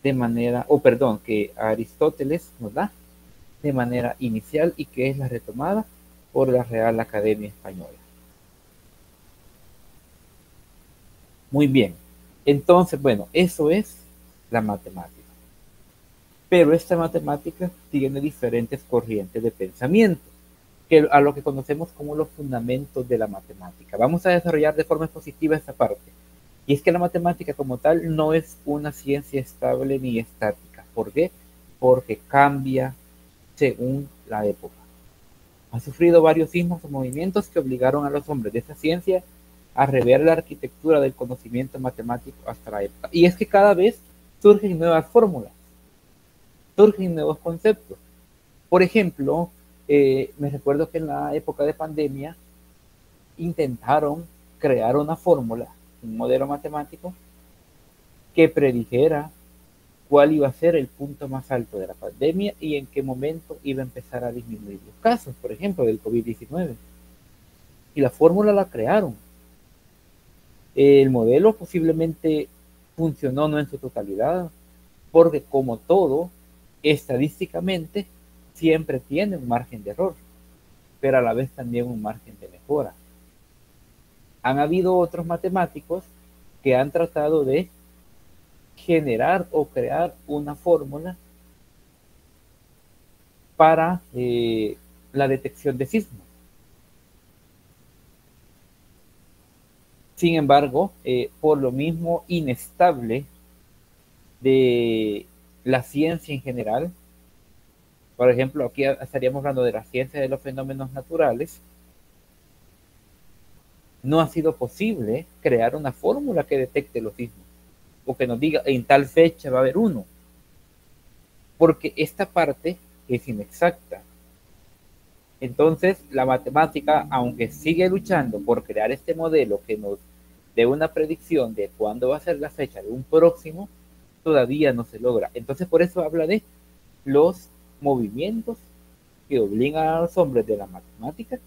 de manera, que Aristóteles nos da de manera inicial y que es la retomada por la Real Academia Española. Muy bien, entonces, bueno, eso es la matemática. Pero esta matemática tiene diferentes corrientes de pensamiento, que a lo que conocemos como los fundamentos de la matemática. Vamos a desarrollar de forma expositiva esta parte. Y es que la matemática como tal no es una ciencia estable ni estática. ¿Por qué? Porque cambia según la época. Ha sufrido varios sismos o movimientos que obligaron a los hombres de esta ciencia a rever la arquitectura del conocimiento matemático hasta la época. Y es que cada vez surgen nuevas fórmulas, surgen nuevos conceptos. Por ejemplo, me recuerdo que en la época de pandemia intentaron crear una fórmula, un modelo matemático que predijera cuál iba a ser el punto más alto de la pandemia y en qué momento iba a empezar a disminuir los casos, por ejemplo, del COVID-19. Y la fórmula la crearon. El modelo posiblemente funcionó no en su totalidad, porque como todo, estadísticamente siempre tiene un margen de error, pero a la vez también un margen de mejora. Han habido otros matemáticos que han tratado de generar o crear una fórmula para la detección de sismos. Sin embargo, por lo mismo inestable de la ciencia en general, por ejemplo, aquí estaríamos hablando de la ciencia de los fenómenos naturales, no ha sido posible crear una fórmula que detecte los sismos o que nos diga en tal fecha va a haber uno, porque esta parte es inexacta. Entonces, la matemática, aunque sigue luchando por crear este modelo que nos dé una predicción de cuándo va a ser la fecha de un próximo, todavía no se logra. Entonces, por eso habla de los movimientos que obligan a los hombres de la matemática a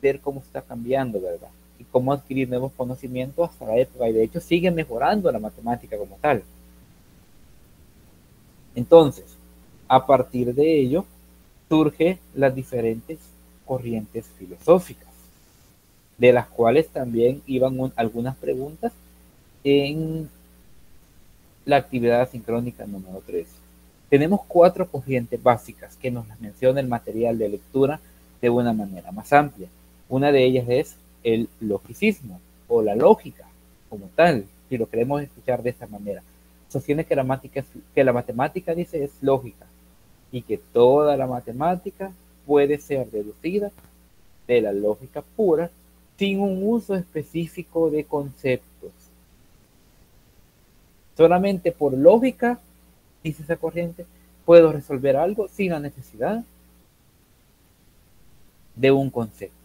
ver cómo está cambiando, ¿verdad? Y cómo adquirir nuevos conocimientos hasta la época. Y de hecho, sigue mejorando la matemática como tal. Entonces, a partir de ello, surgen las diferentes corrientes filosóficas, de las cuales también iban algunas preguntas en la actividad asincrónica número 3. Tenemos 4 corrientes básicas que nos las menciona el material de lectura de una manera más amplia. Una de ellas es el logicismo o la lógica como tal, si lo queremos escuchar de esta manera. Sostiene que la matemática dice es lógica y que toda la matemática puede ser deducida de la lógica pura sin un uso específico de conceptos. Solamente por lógica, dice esa corriente, puedo resolver algo sin la necesidad de un concepto.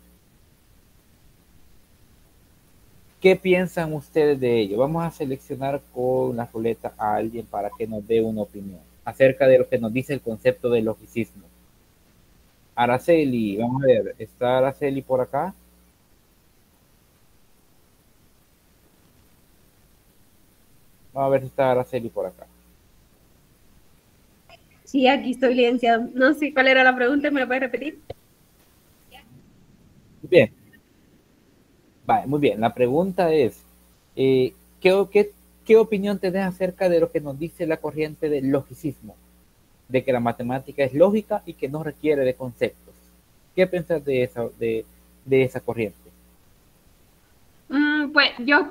¿Qué piensan ustedes de ello? Vamos a seleccionar con la ruleta a alguien para que nos dé una opinión acerca de lo que nos dice el concepto de logicismo. Araceli, vamos a ver, ¿está Araceli por acá? Vamos a ver si está Araceli por acá. Sí, aquí estoy, licenciado. No sé cuál era la pregunta, ¿me la puedes repetir? Bien. Vale, muy bien. La pregunta es, ¿qué opinión tenés acerca de lo que nos dice la corriente del logicismo? De que la matemática es lógica y que no requiere de conceptos. ¿Qué piensas de esa corriente? Pues yo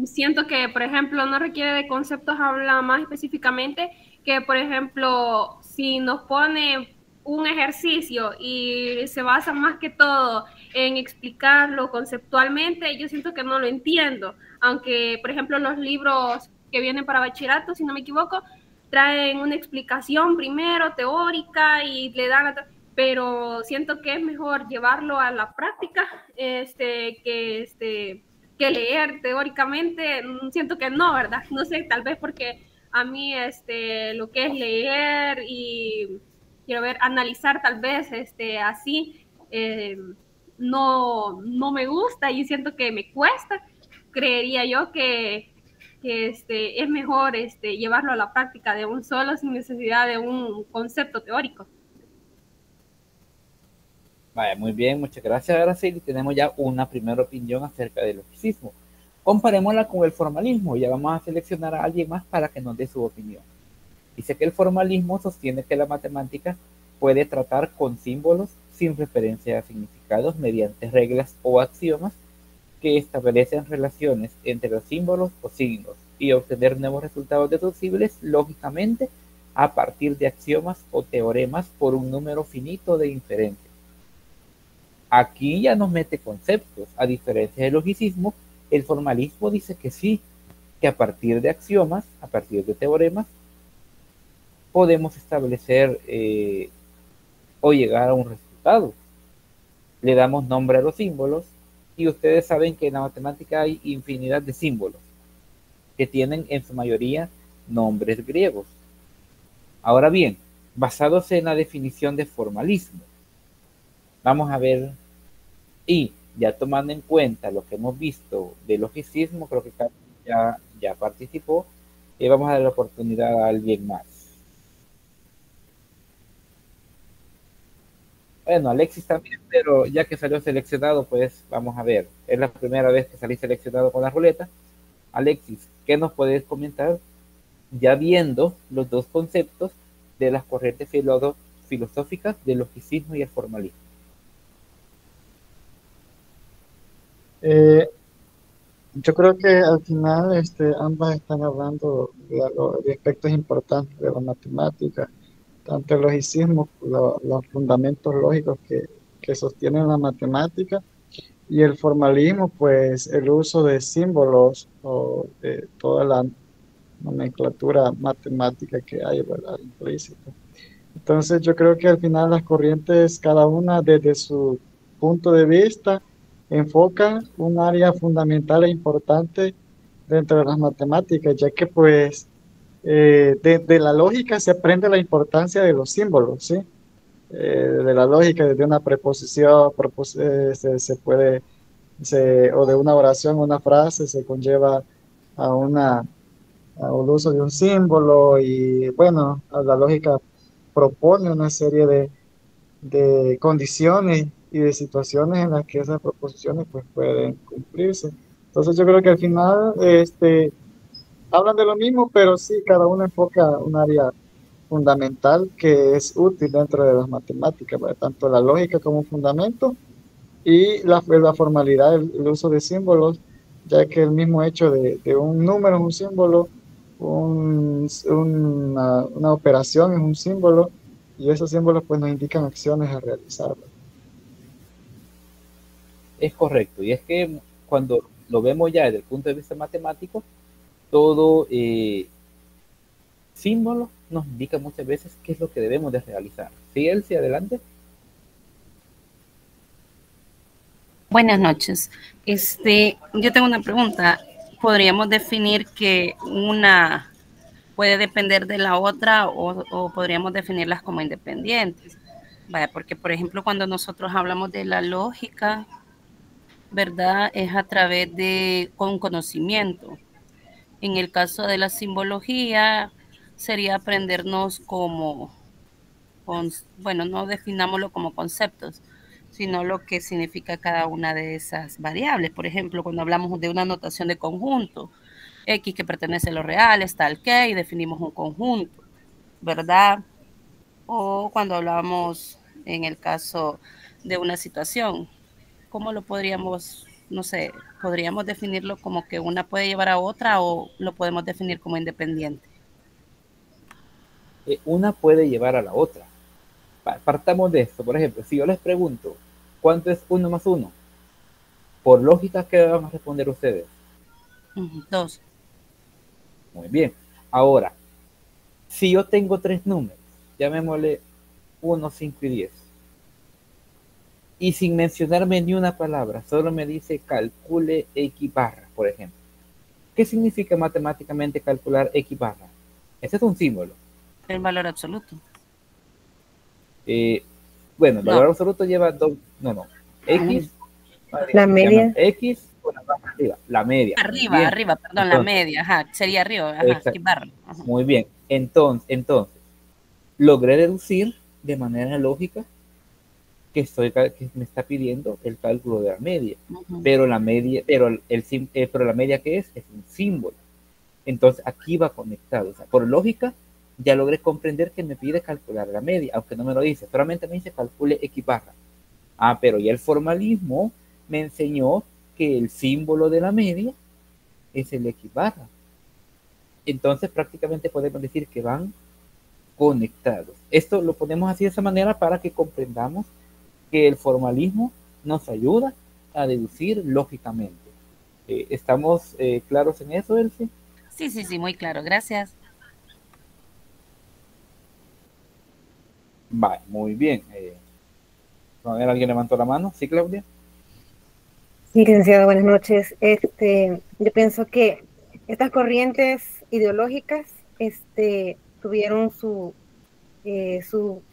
siento que, por ejemplo, no requiere de conceptos, habla más específicamente que, por ejemplo, si nos pone un ejercicio y se basa más que todo en explicarlo conceptualmente, yo siento que no lo entiendo, aunque, por ejemplo, los libros que vienen para bachillerato, si no me equivoco, traen una explicación primero teórica y le dan pero siento que es mejor llevarlo a la práctica que leer teóricamente. Siento que no, ¿verdad? No sé, tal vez porque a mí lo que es leer y quiero ver, analizar tal vez así, no me gusta y siento que me cuesta. Creería yo que es mejor llevarlo a la práctica de un solo sin necesidad de un concepto teórico. Vaya, muy bien, muchas gracias, Araceli. Tenemos ya una primera opinión acerca del logicismo. Comparémosla con el formalismo. Ya vamos a seleccionar a alguien más para que nos dé su opinión. Dice que el formalismo sostiene que la matemática puede tratar con símbolos sin referencia a significados mediante reglas o axiomas que establecen relaciones entre los símbolos o signos y obtener nuevos resultados deducibles lógicamente a partir de axiomas o teoremas por un número finito de inferencias. Aquí ya nos mete conceptos. A diferencia del logicismo, el formalismo dice que sí, que a partir de axiomas, a partir de teoremas, podemos establecer o llegar a un resultado. Le damos nombre a los símbolos y ustedes saben que en la matemática hay infinidad de símbolos que tienen en su mayoría nombres griegos. Ahora bien, basados en la definición de formalismo, vamos a ver, y ya tomando en cuenta lo que hemos visto de logicismo, creo que ya participó, y vamos a dar la oportunidad a alguien más. Bueno, Alexis también, pero ya que salió seleccionado, pues vamos a ver. Es la primera vez que salí seleccionado con la ruleta. Alexis, ¿qué nos puedes comentar? Ya viendo los dos conceptos de las corrientes filosóficas del logicismo y el formalismo. Yo creo que al final ambas están hablando de aspectos importantes de la matemática, tanto el logicismo, los fundamentos lógicos que sostienen la matemática, y el formalismo, pues el uso de símbolos o de toda la nomenclatura matemática que hay, ¿verdad? Implícita. Entonces yo creo que al final las corrientes, cada una desde su punto de vista, enfocan un área fundamental e importante dentro de las matemáticas, ya que pues de la lógica se aprende la importancia de los símbolos, ¿sí? De la lógica, desde una preposición, se puede, o de una oración, una frase, se conlleva a al uso de un símbolo y bueno, a la lógica propone una serie de condiciones y de situaciones en las que esas proposiciones pues pueden cumplirse. Entonces yo creo que al final hablan de lo mismo, pero sí, cada uno enfoca un área fundamental que es útil dentro de las matemáticas, ¿verdad? Tanto la lógica como fundamento y la formalidad, el uso de símbolos, ya que el mismo hecho de un número es un símbolo, una operación es un símbolo, y esos símbolos pues nos indican acciones a realizar. Es correcto, y es que cuando lo vemos ya desde el punto de vista matemático, todo símbolo nos indica muchas veces qué es lo que debemos de realizar. ¿Sí, Elsie, adelante? Buenas noches. Yo tengo una pregunta. ¿Podríamos definir que una puede depender de la otra o podríamos definirlas como independientes? Vaya, porque por ejemplo cuando nosotros hablamos de la lógica, ¿verdad? Es a través de con conocimiento. En el caso de la simbología sería aprendernos bueno, no definámoslo como conceptos, sino lo que significa cada una de esas variables. Por ejemplo, cuando hablamos de una notación de conjunto, X que pertenece a los reales, tal que, y definimos un conjunto, ¿verdad? O cuando hablamos en el caso de una situación, ¿cómo lo podríamos, no sé, podríamos definirlo como que una puede llevar a otra o lo podemos definir como independiente? Una puede llevar a la otra. Partamos de esto. Por ejemplo, si yo les pregunto, ¿cuánto es 1 más 1? Por lógica, ¿qué van a responder ustedes? 2. Muy bien. Ahora, si yo tengo 3 números, llamémosle 1, 5 y 10, y sin mencionarme ni una palabra, solo me dice calcule X barra, por ejemplo. ¿Qué significa matemáticamente calcular X barra? Ese es un símbolo. El valor absoluto. Bueno, el No. valor absoluto lleva dos, no, X, La media. X con la barra arriba, la media. Arriba, perdón, la media, ajá, sería arriba, ajá, aquí barra. Ajá. Muy bien, entonces, logré deducir de manera lógica que me está pidiendo el cálculo de la media, pero la media, pero la media que es un símbolo. Entonces aquí va conectado, o sea, por lógica ya logré comprender que me pide calcular la media, aunque no me lo dice, solamente me dice calcule X barra. Pero ya el formalismo me enseñó que el símbolo de la media es el X barra. Entonces prácticamente podemos decir que van conectados. Esto lo ponemos así de esa manera para que comprendamos que el formalismo nos ayuda a deducir lógicamente. ¿Estamos claros en eso, Elsie? Sí, muy claro, gracias. Vale, muy bien. A ver, ¿alguien levantó la mano? ¿Sí, Claudia? Sí, licenciado, buenas noches. Yo pienso que estas corrientes ideológicas tuvieron su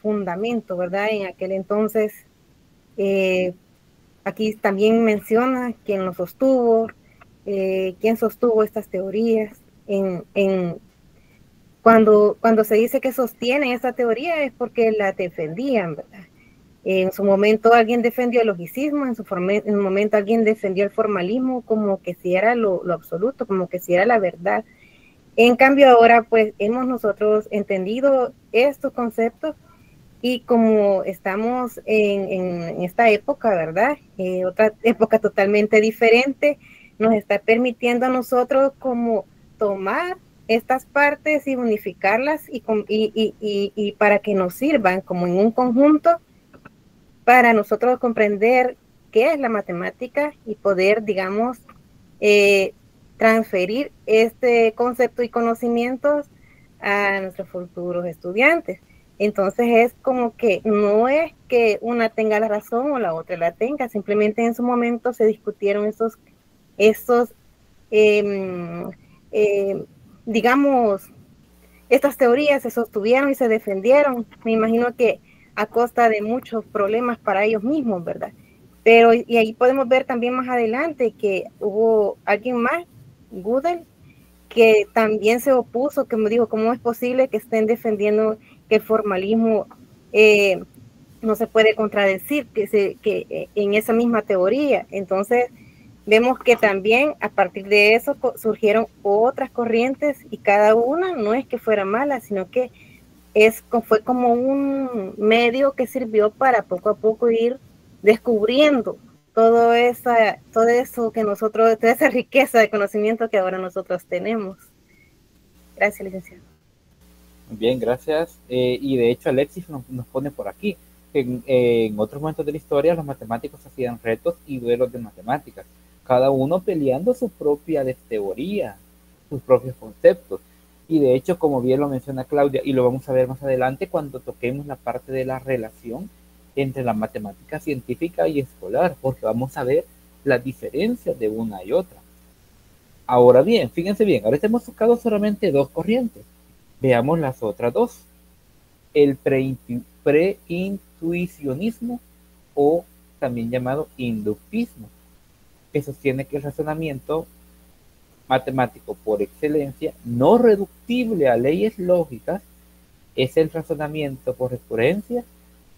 fundamento, ¿verdad? En aquel entonces, aquí también menciona quién lo sostuvo, quién sostuvo estas teorías. Cuando se dice que sostienen esta teoría es porque la defendían, ¿verdad? En su momento alguien defendió el logicismo, en su momento alguien defendió el formalismo como que si era lo absoluto, como que si era la verdad. En cambio ahora pues hemos nosotros entendido estos conceptos y como estamos en esta época, ¿verdad? Otra época totalmente diferente, nos está permitiendo a nosotros como tomar estas partes y unificarlas y para que nos sirvan como en un conjunto para nosotros comprender qué es la matemática y poder, digamos, transferir este concepto y conocimientos a nuestros futuros estudiantes. Entonces es como que no es que una tenga la razón o la otra la tenga, simplemente en su momento se discutieron digamos, estas teorías se sostuvieron y se defendieron. Me imagino que a costa de muchos problemas para ellos mismos, ¿verdad? Pero, y ahí podemos ver también más adelante que hubo alguien más, Gödel, que también se opuso, que me dijo, ¿cómo es posible que estén defendiendo que el formalismo no se puede contradecir que en esa misma teoría? Entonces, vemos que también a partir de eso surgieron otras corrientes y cada una no es que fuera mala, sino que fue como un medio que sirvió para poco a poco ir descubriendo todo eso que nosotros, toda esa riqueza de conocimiento que ahora nosotros tenemos. Gracias, licenciado. Bien, gracias. Y de hecho Alexis nos pone por aquí que en otros momentos de la historia los matemáticos hacían retos y duelos de matemáticas, cada uno peleando su propia teoría, sus propios conceptos. Y de hecho, como bien lo menciona Claudia, y lo vamos a ver más adelante cuando toquemos la parte de la relación entre la matemática científica y escolar, porque vamos a ver las diferencias de una y otra. Ahora bien, fíjense bien, ahora hemos tocado solamente dos corrientes. Veamos las otras dos. El preintuicionismo o también llamado inductismo, que sostiene que el razonamiento matemático por excelencia, no reductible a leyes lógicas, es el razonamiento por recurrencia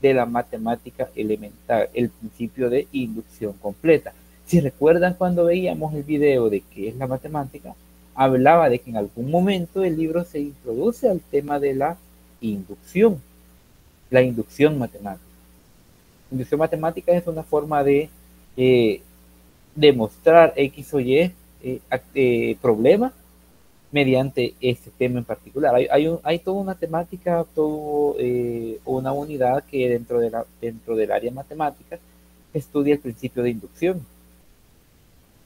de la matemática elemental, el principio de inducción completa. Si recuerdan cuando veíamos el video de qué es la matemática, hablaba de que en algún momento el libro se introduce al tema de la inducción matemática. Inducción matemática es una forma de demostrar X o Y problema mediante este tema en particular. Hay toda una temática, una unidad que dentro del área matemática estudia el principio de inducción.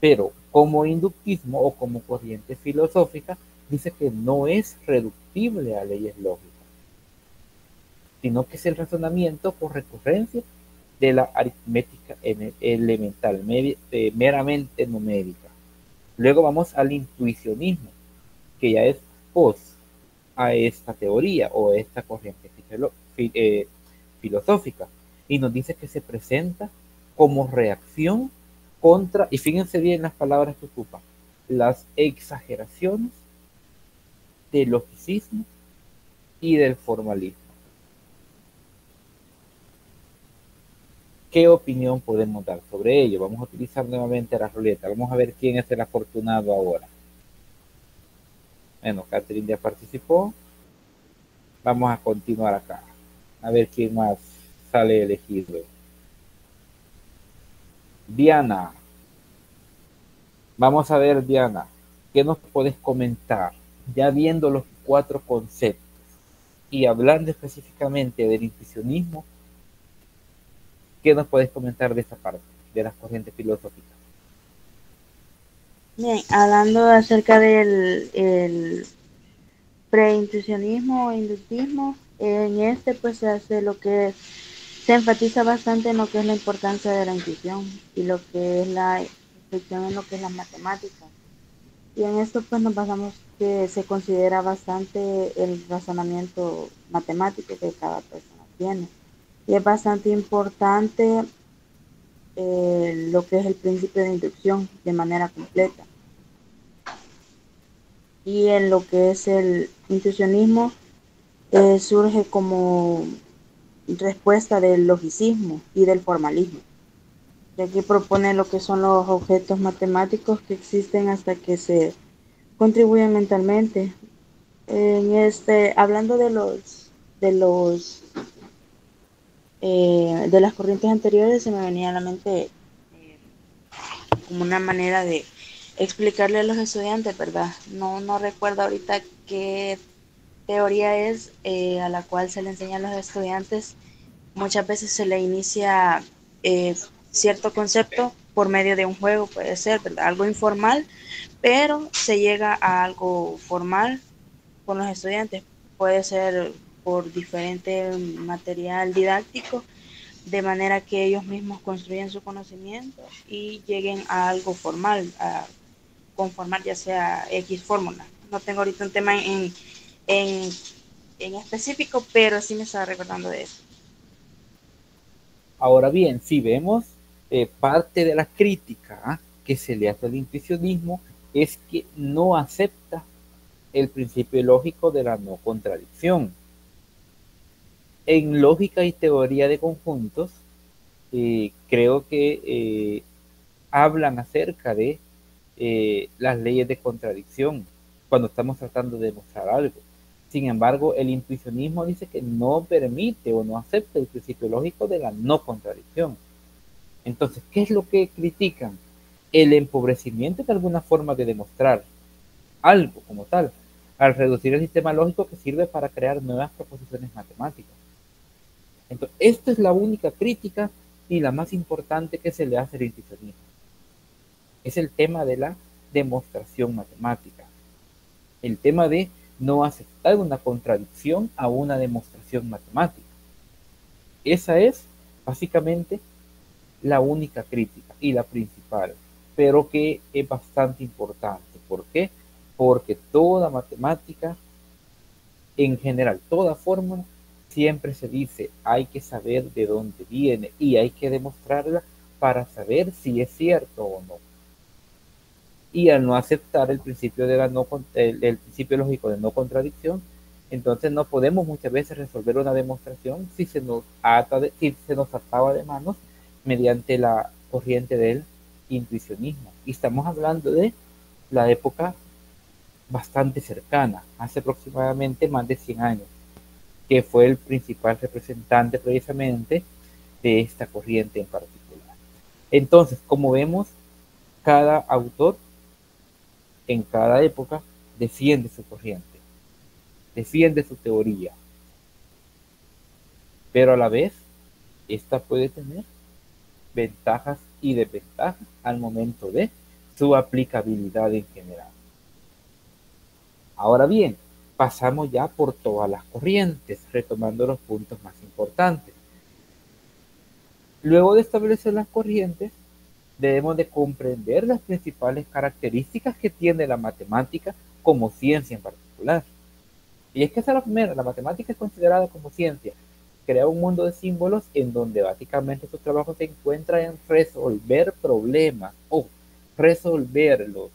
Pero como inductismo o como corriente filosófica, dice que no es reductible a leyes lógicas, sino que es el razonamiento por recurrencia de la aritmética elemental, meramente numérica. Luego vamos al intuicionismo, que ya es pos a esta teoría o esta corriente filosófica, y nos dice que se presenta como reacción contra, y fíjense bien las palabras que ocupa, las exageraciones del logicismo y del formalismo. ¿Qué opinión podemos dar sobre ello? Vamos a utilizar nuevamente la ruleta. Vamos a ver quién es el afortunado ahora. Bueno, Catherine ya participó. Vamos a continuar acá. A ver quién más sale elegido. Diana. Vamos a ver, Diana, ¿qué nos puedes comentar? Ya viendo los 4 conceptos y hablando específicamente del intuicionismo, ¿qué nos puedes comentar de esta parte, de las corrientes filosóficas? Bien, hablando acerca del preintuicionismo o inductismo, en este pues se hace lo que se enfatiza bastante en lo que es la importancia de la intuición y lo que es la intuición en lo que es la matemática. Y en esto pues nos basamos que se considera bastante el razonamiento matemático que cada persona tiene. Y es bastante importante lo que es el principio de inducción de manera completa. Y en lo que es el intuicionismo surge como respuesta del logicismo y del formalismo, ya que propone lo que son los objetos matemáticos que existen hasta que se contribuyen mentalmente. Hablando de las corrientes anteriores, se me venía a la mente como una manera de explicarle a los estudiantes, ¿verdad? No recuerdo ahorita qué teoría es a la cual se le enseña a los estudiantes. Muchas veces se le inicia cierto concepto por medio de un juego, puede ser, ¿verdad? Algo informal, pero se llega a algo formal con los estudiantes. Puede ser por diferente material didáctico, de manera que ellos mismos construyen su conocimiento y lleguen a algo formal, a conformar ya sea X fórmula. No tengo ahorita un tema en específico, pero sí me estaba recordando de eso. Ahora bien, si vemos parte de la crítica que se le hace al intuicionismo es que no acepta el principio lógico de la no contradicción. En lógica y teoría de conjuntos, creo que hablan acerca de las leyes de contradicción cuando estamos tratando de demostrar algo. Sin embargo, el intuicionismo dice que no permite o no acepta el principio lógico de la no contradicción. Entonces, ¿qué es lo que critican? El empobrecimiento de alguna forma de demostrar algo como tal, al reducir el sistema lógico que sirve para crear nuevas proposiciones matemáticas. Entonces, esta es la única crítica y la más importante que se le hace al intuicionismo. Es el tema de la demostración matemática. El tema de no aceptar una contradicción a una demostración matemática. Esa es básicamente la única crítica y la principal, pero que es bastante importante. ¿Por qué? Porque toda matemática, en general, toda fórmula, siempre se dice, hay que saber de dónde viene y hay que demostrarla para saber si es cierto o no. Y al no aceptar el principio de el principio lógico de no contradicción, entonces no podemos muchas veces resolver una demostración si se nos ataba de manos mediante la corriente del intuicionismo. Y estamos hablando de la época bastante cercana, hace aproximadamente más de 100 años, que fue el principal representante precisamente de esta corriente en particular. Entonces, como vemos, cada autor en cada época defiende su corriente, defiende su teoría, pero a la vez esta puede tener ventajas y desventajas al momento de su aplicabilidad en general. Ahora bien, pasamos ya por todas las corrientes, retomando los puntos más importantes. Luego de establecer las corrientes, debemos de comprender las principales características que tiene la matemática como ciencia en particular. Y es que esa es la primera, la matemática es considerada como ciencia, crea un mundo de símbolos en donde básicamente su trabajo se encuentra en resolver problemas o resolverlos,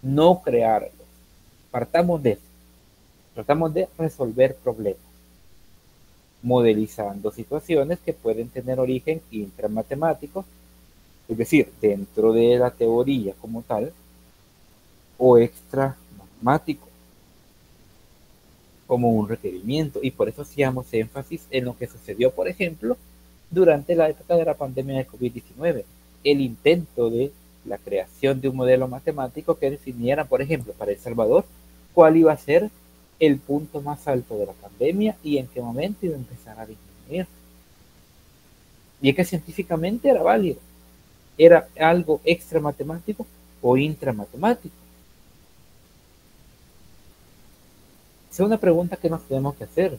no crearlos. Partamos de eso. Tratamos de resolver problemas, modelizando situaciones que pueden tener origen intramatemático, es decir, dentro de la teoría como tal, o extra matemático, como un requerimiento. Y por eso hacíamos énfasis en lo que sucedió, por ejemplo, durante la época de la pandemia de COVID-19, el intento de la creación de un modelo matemático que definiera, por ejemplo, para El Salvador, cuál iba a ser el punto más alto de la pandemia y en qué momento iba a empezar a disminuir. Y es que científicamente era válido. Era algo extra matemático o intramatemático. Esa es una pregunta que nos tenemos que hacer.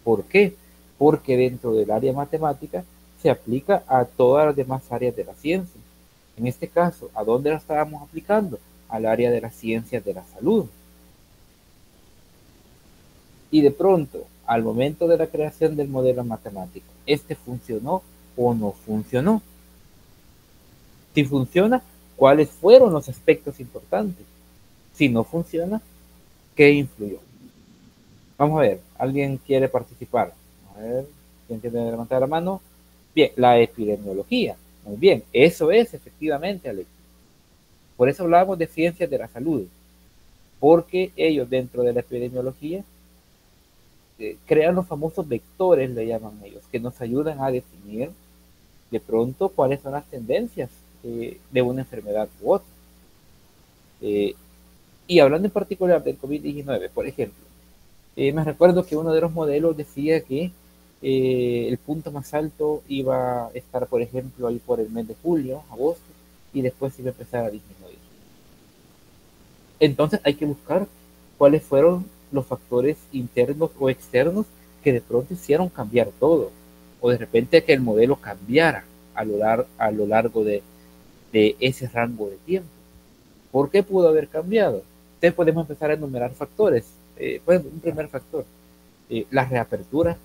¿Por qué? Porque dentro del área matemática se aplica a todas las demás áreas de la ciencia. En este caso, ¿a dónde la estábamos aplicando? Al área de las ciencias de la salud. Y de pronto, al momento de la creación del modelo matemático, ¿este funcionó o no funcionó? Si funciona, ¿cuáles fueron los aspectos importantes? Si no funciona, ¿qué influyó? Vamos a ver, ¿alguien quiere participar? A ver, ¿quién quiere levantar la mano? Bien, la epidemiología. Muy bien, eso es efectivamente, Alex. Por eso hablábamos de ciencias de la salud, porque ellos dentro de la epidemiología crean los famosos vectores, le llaman ellos, que nos ayudan a definir de pronto cuáles son las tendencias de una enfermedad u otra. Y hablando en particular del COVID-19, por ejemplo, me recuerdo que uno de los modelos decía que el punto más alto iba a estar, por ejemplo, ahí por el mes de julio, agosto, y después iba a empezar a disminuir. Entonces hay que buscar cuáles fueron los factores internos o externos que de pronto hicieron cambiar todo, o de repente que el modelo cambiara a lo largo de ese rango de tiempo. ¿Por qué pudo haber cambiado? Entonces podemos empezar a enumerar factores. Pues un primer factor, la reapertura.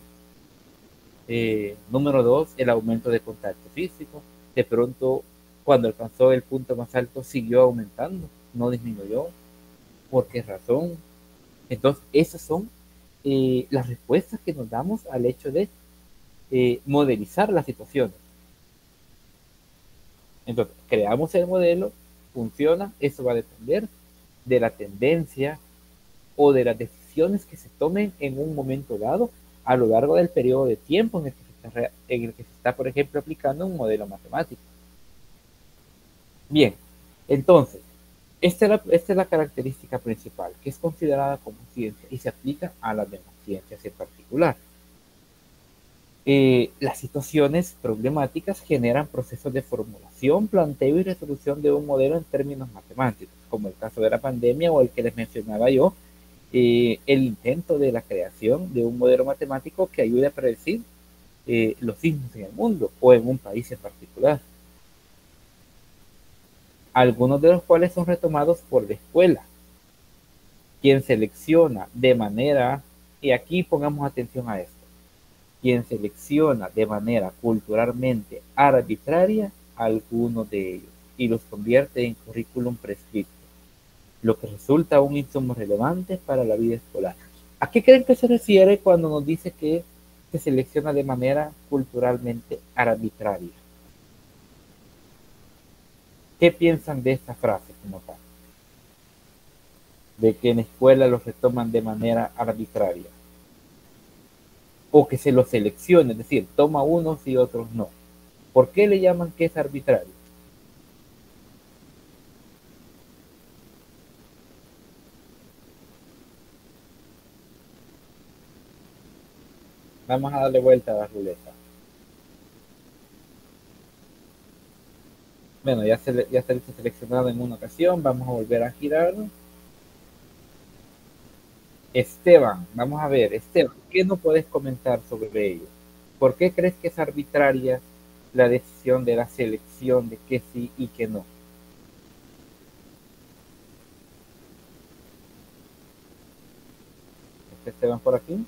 Número 2, el aumento de contacto físico. De pronto, cuando alcanzó el punto más alto, siguió aumentando, no disminuyó. ¿Por qué razón? Entonces, esas son las respuestas que nos damos al hecho de modelizar las situaciones. Entonces, creamos el modelo, funciona, eso va a depender de la tendencia o de las decisiones que se tomen en un momento dado a lo largo del periodo de tiempo en el que se está, por ejemplo, aplicando un modelo matemático. Bien, entonces, esta es la característica principal, que es considerada como ciencia y se aplica a las demás ciencias en particular. Las situaciones problemáticas generan procesos de formulación, planteo y resolución de un modelo en términos matemáticos, como el caso de la pandemia o el que les mencionaba yo, el intento de la creación de un modelo matemático que ayude a predecir los sismos en el mundo o en un país en particular. Algunos de los cuales son retomados por la escuela, quien selecciona de manera, y aquí pongamos atención a esto, quien selecciona de manera culturalmente arbitraria algunos de ellos y los convierte en currículum prescripto, lo que resulta un insumo relevante para la vida escolar. ¿A qué creen que se refiere cuando nos dice que se selecciona de manera culturalmente arbitraria? ¿Qué piensan de esta frase como tal? De que en escuela los retoman de manera arbitraria. O que se los seleccione, es decir, toma unos y otros no. ¿Por qué le llaman que es arbitrario? Vamos a darle vuelta a la ruleta. Bueno, ya se seleccionado en una ocasión. Vamos a volver a girarlo. Esteban, vamos a ver, Esteban, ¿qué nos puedes comentar sobre ello? ¿Por qué crees que es arbitraria la decisión de la selección de qué sí y qué no? ¿Está Esteban por aquí?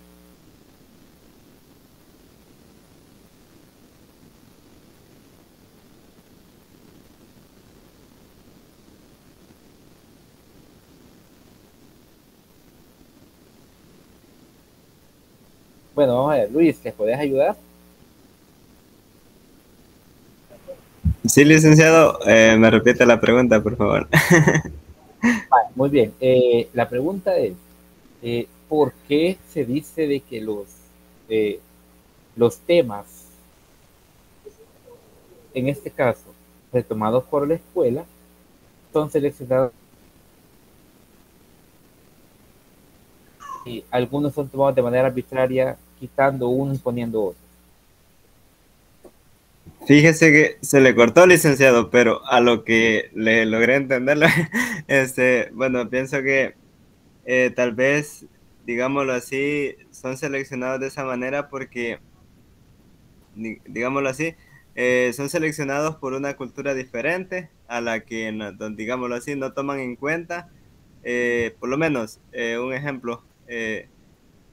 Bueno, vamos a ver, Luis, ¿te puedes ayudar? Sí, licenciado, me repite la pregunta, por favor. Vale, muy bien. La pregunta es, ¿por qué se dice de que los temas, en este caso, retomados por la escuela, son seleccionados y algunos son tomados de manera arbitraria, quitando uno y poniendo otro? Fíjese que se le cortó, licenciado, pero a lo que le logré entenderlo, bueno, pienso que tal vez, digámoslo así, son seleccionados de esa manera porque, digámoslo así, son seleccionados por una cultura diferente a la que, digámoslo así, no toman en cuenta, por lo menos, un ejemplo,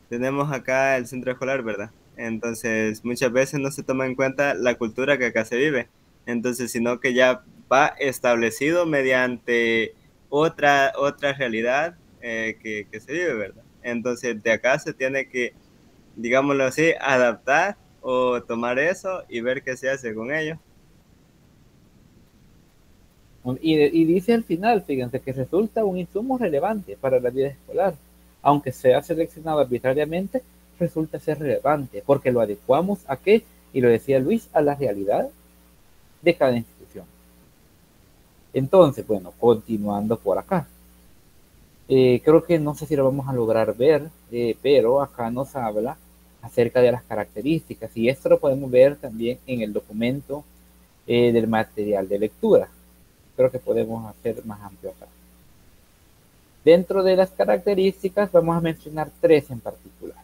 tenemos acá el centro escolar, ¿verdad? Entonces, muchas veces no se toma en cuenta la cultura que acá se vive. Entonces, sino que ya va establecido mediante otra realidad que se vive, ¿verdad? Entonces, de acá se tiene que, digámoslo así, adaptar o tomar eso y ver qué se hace con ello. Y dice al final, fíjense, que resulta un insumo relevante para la vida escolar. Aunque sea seleccionado arbitrariamente, resulta ser relevante, porque lo adecuamos a qué, y lo decía Luis, a la realidad de cada institución. Entonces, bueno, continuando por acá. Creo que no sé si lo vamos a lograr ver, pero acá nos habla acerca de las características, y esto lo podemos ver también en el documento del material de lectura. Creo que podemos hacer más amplio acá. Dentro de las características vamos a mencionar 3 en particular.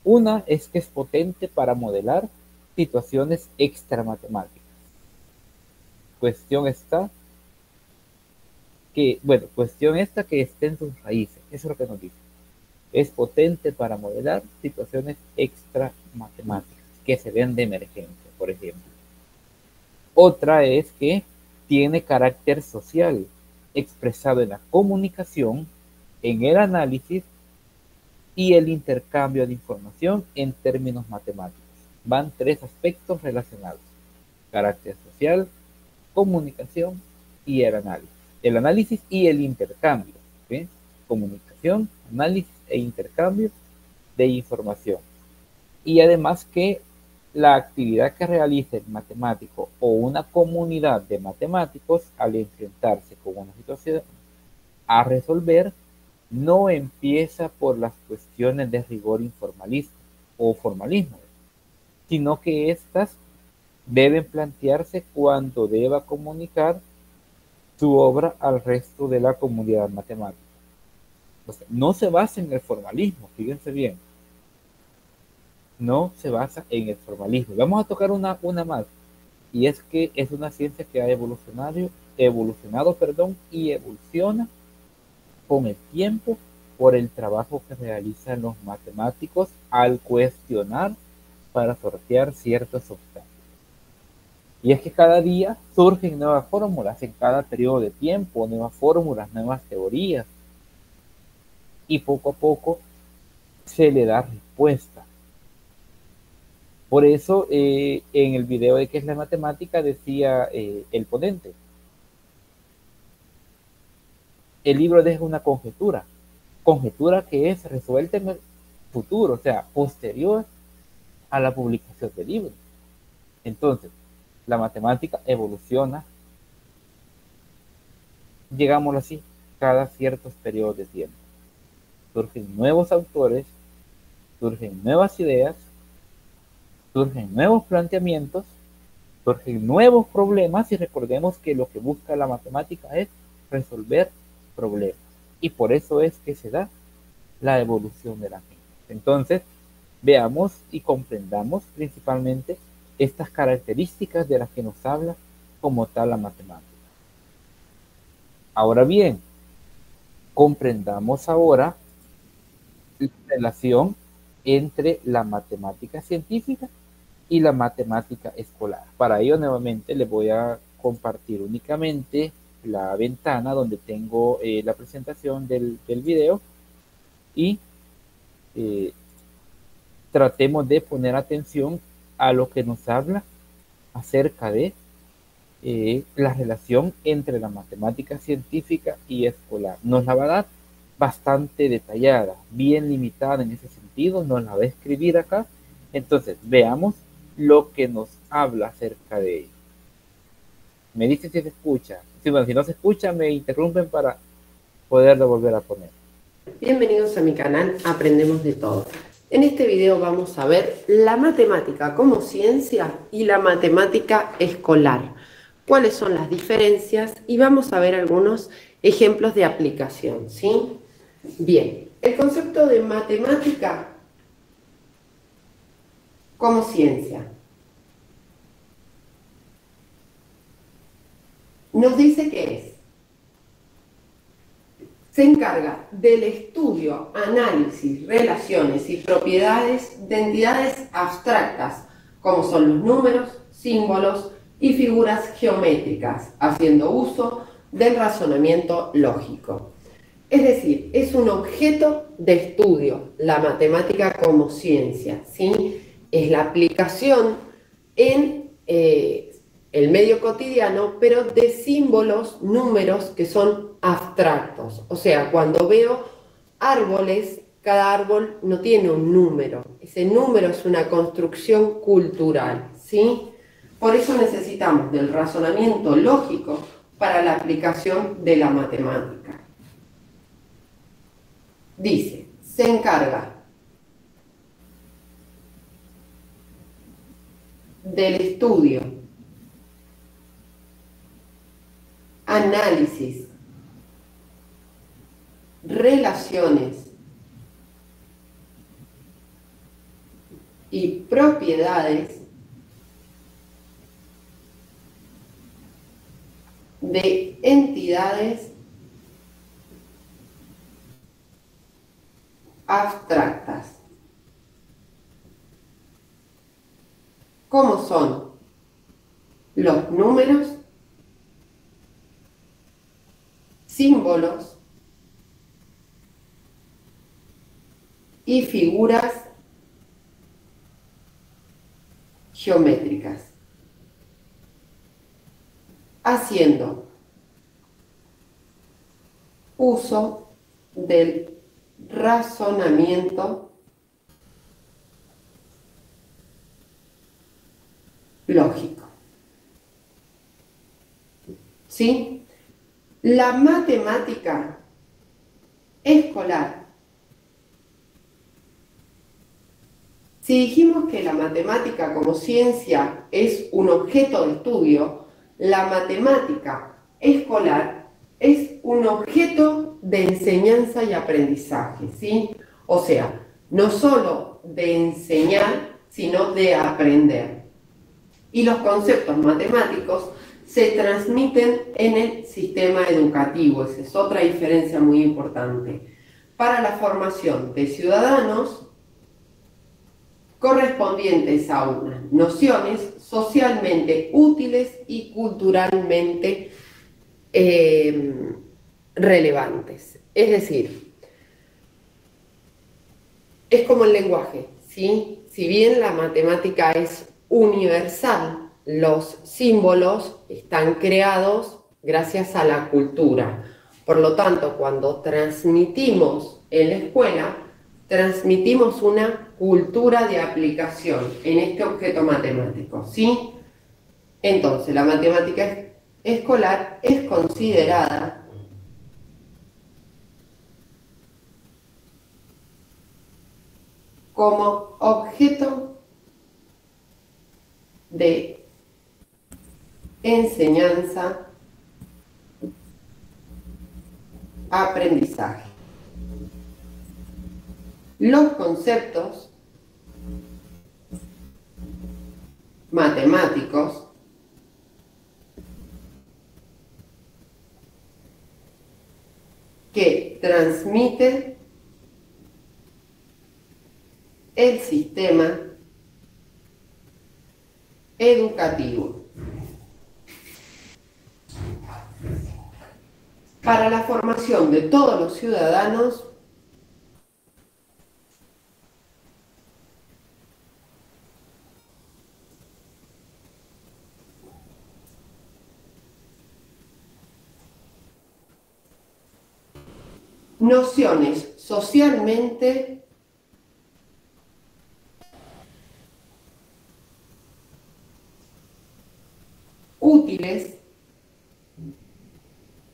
Una es que es potente para modelar situaciones extramatemáticas. Cuestión esta que esté en sus raíces. Eso es lo que nos dice. Es potente para modelar situaciones extramatemáticas que se ven de emergencia, por ejemplo. Otra es que tiene carácter social, expresado en la comunicación, en el análisis y el intercambio de información en términos matemáticos. Van 3 aspectos relacionados: carácter social, comunicación y el análisis. El análisis y el intercambio, ¿sí? Comunicación, análisis e intercambio de información. Y además que la actividad que realice el matemático o una comunidad de matemáticos al enfrentarse con una situación a resolver, no empieza por las cuestiones de rigor informalista o formalismo, sino que éstas deben plantearse cuando deba comunicar su obra al resto de la comunidad matemática. O sea, no se basa en el formalismo, fíjense bien. No se basa en el formalismo. Vamos a tocar una más, y es que es una ciencia que ha evolucionado, y evoluciona con el tiempo por el trabajo que realizan los matemáticos al cuestionar para sortear ciertos obstáculos. Y es que cada día surgen nuevas fórmulas, en cada periodo de tiempo, nuevas fórmulas, nuevas teorías, y poco a poco se le da respuesta. Por eso, en el video de qué es la matemática, decía el ponente, el libro deja una conjetura que es resuelta en el futuro, o sea, posterior a la publicación del libro. Entonces, la matemática evoluciona, digámoslo así, cada ciertos periodos de tiempo. Surgen nuevos autores, surgen nuevas ideas, surgen nuevos planteamientos, surgen nuevos problemas, y recordemos que lo que busca la matemática es resolver problemas, y por eso es que se da la evolución de la mente. Entonces, veamos y comprendamos principalmente estas características de las que nos habla como tal la matemática. Ahora bien, comprendamos ahora la relación entre la matemática científica y la matemática escolar. Para ello, nuevamente, les voy a compartir únicamente la ventana donde tengo la presentación del video, y tratemos de poner atención a lo que nos habla acerca de la relación entre la matemática científica y escolar. Nos la va a dar bastante detallada, bien limitada en ese sentido, nos la va a escribir acá. Entonces, veamos lo que nos habla acerca de ello. Me dice si se escucha. Si no se escucha, me interrumpen para poderlo volver a poner. Bienvenidos a mi canal Aprendemos de Todo. En este video vamos a ver la matemática como ciencia y la matemática escolar. Cuáles son las diferencias y vamos a ver algunos ejemplos de aplicación, ¿sí? Bien, el concepto de matemática como ciencia nos dice que es: se encarga del estudio, análisis, relaciones y propiedades de entidades abstractas, como son los números, símbolos y figuras geométricas, haciendo uso del razonamiento lógico. Es decir, es un objeto de estudio, la matemática como ciencia, ¿sí? Es la aplicación en el medio cotidiano, pero de símbolos, números que son abstractos. O sea, cuando veo árboles, cada árbol no tiene un número. Ese número es una construcción cultural, ¿sí? Por eso necesitamos del razonamiento lógico para la aplicación de la matemática. Dice, se encarga del estudio, análisis, relaciones y propiedades de entidades abstractas, como son los números, símbolos y figuras geométricas, haciendo uso del razonamiento lógico. ¿Sí? La matemática escolar. Si dijimos que la matemática como ciencia es un objeto de estudio, la matemática escolar es un objeto de enseñanza y aprendizaje, ¿sí? O sea, no solo de enseñar, sino de aprender. Y los conceptos matemáticos se transmiten en el sistema educativo. Esa es otra diferencia muy importante. Para la formación de ciudadanos correspondientes a unas nociones socialmente útiles y culturalmente relevantes. Es decir, es como el lenguaje, ¿sí? Si bien la matemática es universal, los símbolos están creados gracias a la cultura. Por lo tanto, cuando transmitimos en la escuela, transmitimos una cultura de aplicación en este objeto matemático, ¿sí? Entonces, la matemática escolar es considerada como objeto de enseñanza, aprendizaje. Los conceptos matemáticos que transmite el sistema educativo. Para la formación de todos los ciudadanos nociones socialmente útiles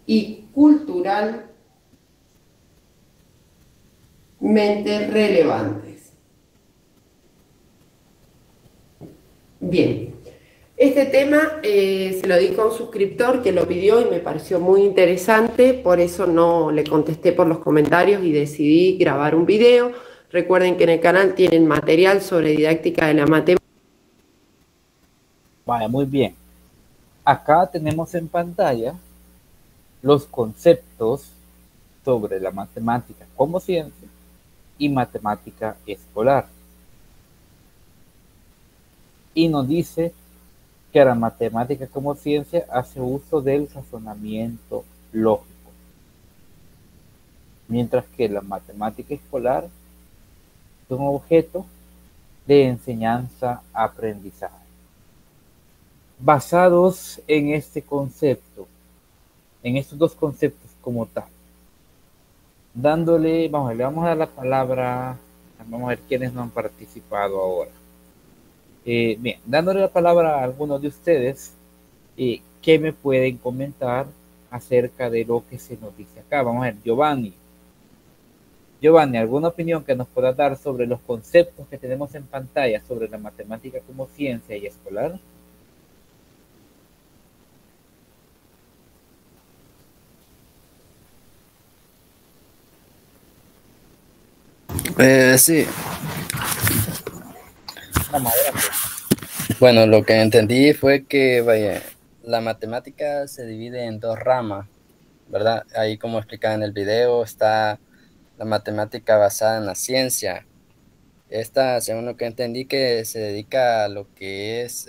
y culturalmente relevantes. Bien, este tema se lo di a un suscriptor que lo pidió y me pareció muy interesante, por eso no le contesté por los comentarios y decidí grabar un video. Recuerden que en el canal tienen material sobre didáctica de la matemática. Vale, muy bien. Acá tenemos en pantalla los conceptos sobre la matemática como ciencia y matemática escolar. Y nos dice que la matemática como ciencia hace uso del razonamiento lógico, mientras que la matemática escolar es un objeto de enseñanza-aprendizaje. Basados en este concepto, en estos dos conceptos como tal, dándole, le vamos a dar la palabra, vamos a ver quiénes no han participado ahora. Bien, dándole la palabra a algunos de ustedes, ¿qué me pueden comentar acerca de lo que se nos dice acá? Vamos a ver, Giovanni, ¿alguna opinión que nos pueda dar sobre los conceptos que tenemos en pantalla sobre la matemática como ciencia y escolar? Sí. Bueno, lo que entendí fue que, vaya, la matemática se divide en dos ramas, ¿verdad? Ahí, como explicaba en el video, está la matemática basada en la ciencia. Esta, según lo que entendí, que se dedica a lo que es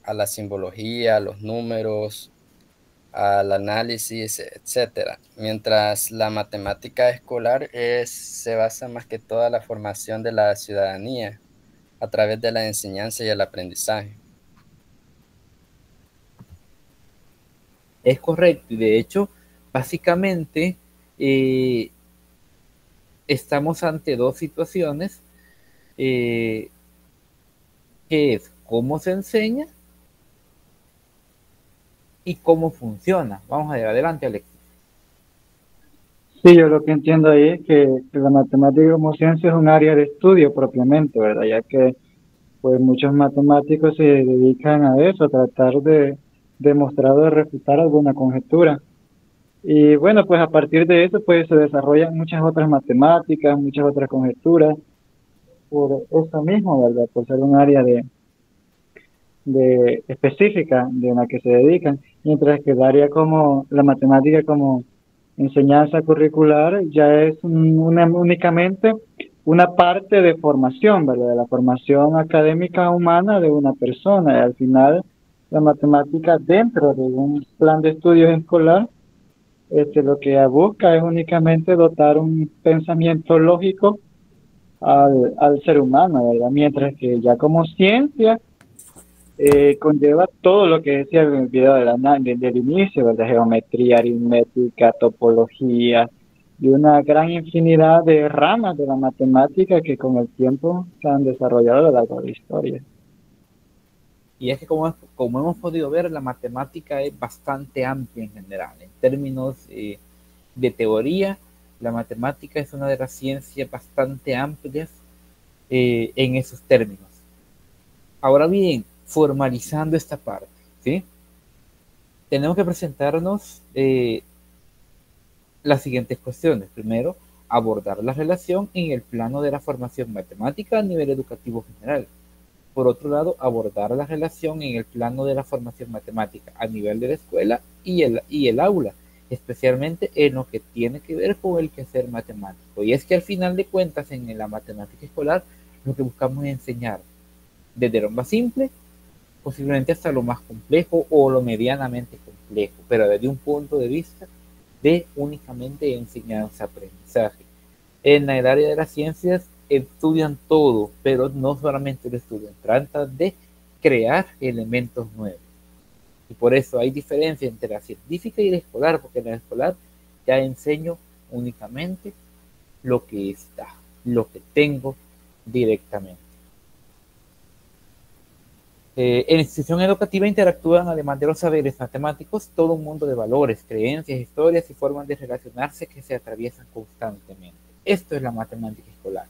a la simbología, a los números, al análisis, etcétera. Mientras la matemática escolar se basa más que toda la formación de la ciudadanía a través de la enseñanza y el aprendizaje. Es correcto, y de hecho, básicamente estamos ante dos situaciones, que es cómo se enseña y cómo funciona. Vamos a ir adelante, Alex. Sí, yo lo que entiendo ahí es que la matemática como ciencia es un área de estudio propiamente, ¿verdad? Ya que pues muchos matemáticos se dedican a eso, a tratar de demostrar o de refutar alguna conjetura. Y bueno, pues a partir de eso pues se desarrollan muchas otras matemáticas, muchas otras conjeturas, por eso mismo, ¿verdad? Por ser un área de específica de la que se dedican, mientras que el área como la matemática como enseñanza curricular ya es únicamente una parte de formación, ¿verdad? De la formación académica humana de una persona. Y al final, la matemática dentro de un plan de estudios escolar, lo que busca es únicamente dotar un pensamiento lógico al ser humano, ¿verdad? Mientras que ya como ciencia conlleva todo lo que decía en el video del inicio, ¿verdad? Geometría, aritmética, topología y una gran infinidad de ramas de la matemática que con el tiempo se han desarrollado a lo largo de la historia. Y es que como hemos podido ver, la matemática es bastante amplia en general. En términos de teoría, la matemática es una de las ciencias bastante amplias en esos términos. Ahora bien, formalizando esta parte, ¿sí? Tenemos que presentarnos las siguientes cuestiones. Primero, abordar la relación en el plano de la formación matemática a nivel educativo general. Por otro lado, abordar la relación en el plano de la formación matemática a nivel de la escuela y el aula, especialmente en lo que tiene que ver con el quehacer matemático. Y es que al final de cuentas, en la matemática escolar, lo que buscamos es enseñar desde lo más simple, posiblemente hasta lo más complejo o lo medianamente complejo, pero desde un punto de vista de únicamente enseñanza-aprendizaje. En el área de las ciencias estudian todo, pero no solamente lo estudian, tratan de crear elementos nuevos. Y por eso hay diferencia entre la científica y la escolar, porque en la escolar ya enseño únicamente lo que está, lo que tengo directamente. En la institución educativa interactúan, además de los saberes matemáticos, todo un mundo de valores, creencias, historias y formas de relacionarse que se atraviesan constantemente. Esto es la matemática escolar.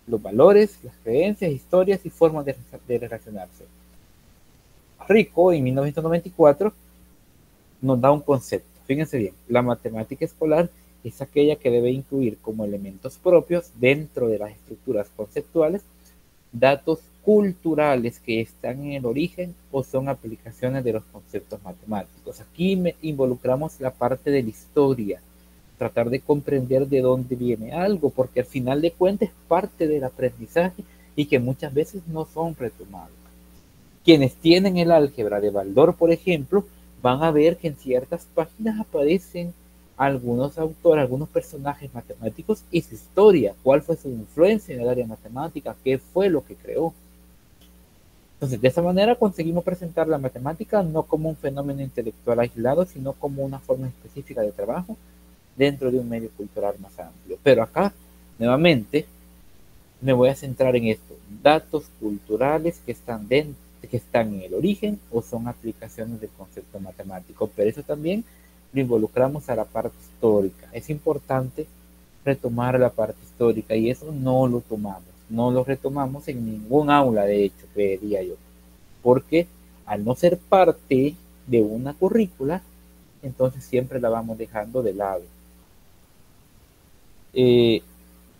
Los valores, las creencias, historias y formas de relacionarse. Rico, en 1994, nos da un concepto. Fíjense bien, la matemática escolar es aquella que debe incluir como elementos propios dentro de las estructuras conceptuales datos culturales que están en el origen o son aplicaciones de los conceptos matemáticos. Aquí involucramos la parte de la historia, tratar de comprender de dónde viene algo, porque al final de cuentas es parte del aprendizaje y que muchas veces no son retomados. Quienes tienen el álgebra de Baldor, por ejemplo, van a ver que en ciertas páginas aparecen algunos autores, algunos personajes matemáticos y su historia, cuál fue su influencia en el área matemática, qué fue lo que creó. Entonces, de esa manera conseguimos presentar la matemática no como un fenómeno intelectual aislado, sino como una forma específica de trabajo dentro de un medio cultural más amplio. Pero acá, nuevamente, me voy a centrar en esto, datos culturales que están en el origen o son aplicaciones del concepto matemático, pero eso también lo involucramos a la parte histórica. Es importante retomar la parte histórica y eso no lo tomamos, no lo retomamos en ningún aula, de hecho, creería yo, porque al no ser parte de una currícula, entonces siempre la vamos dejando de lado.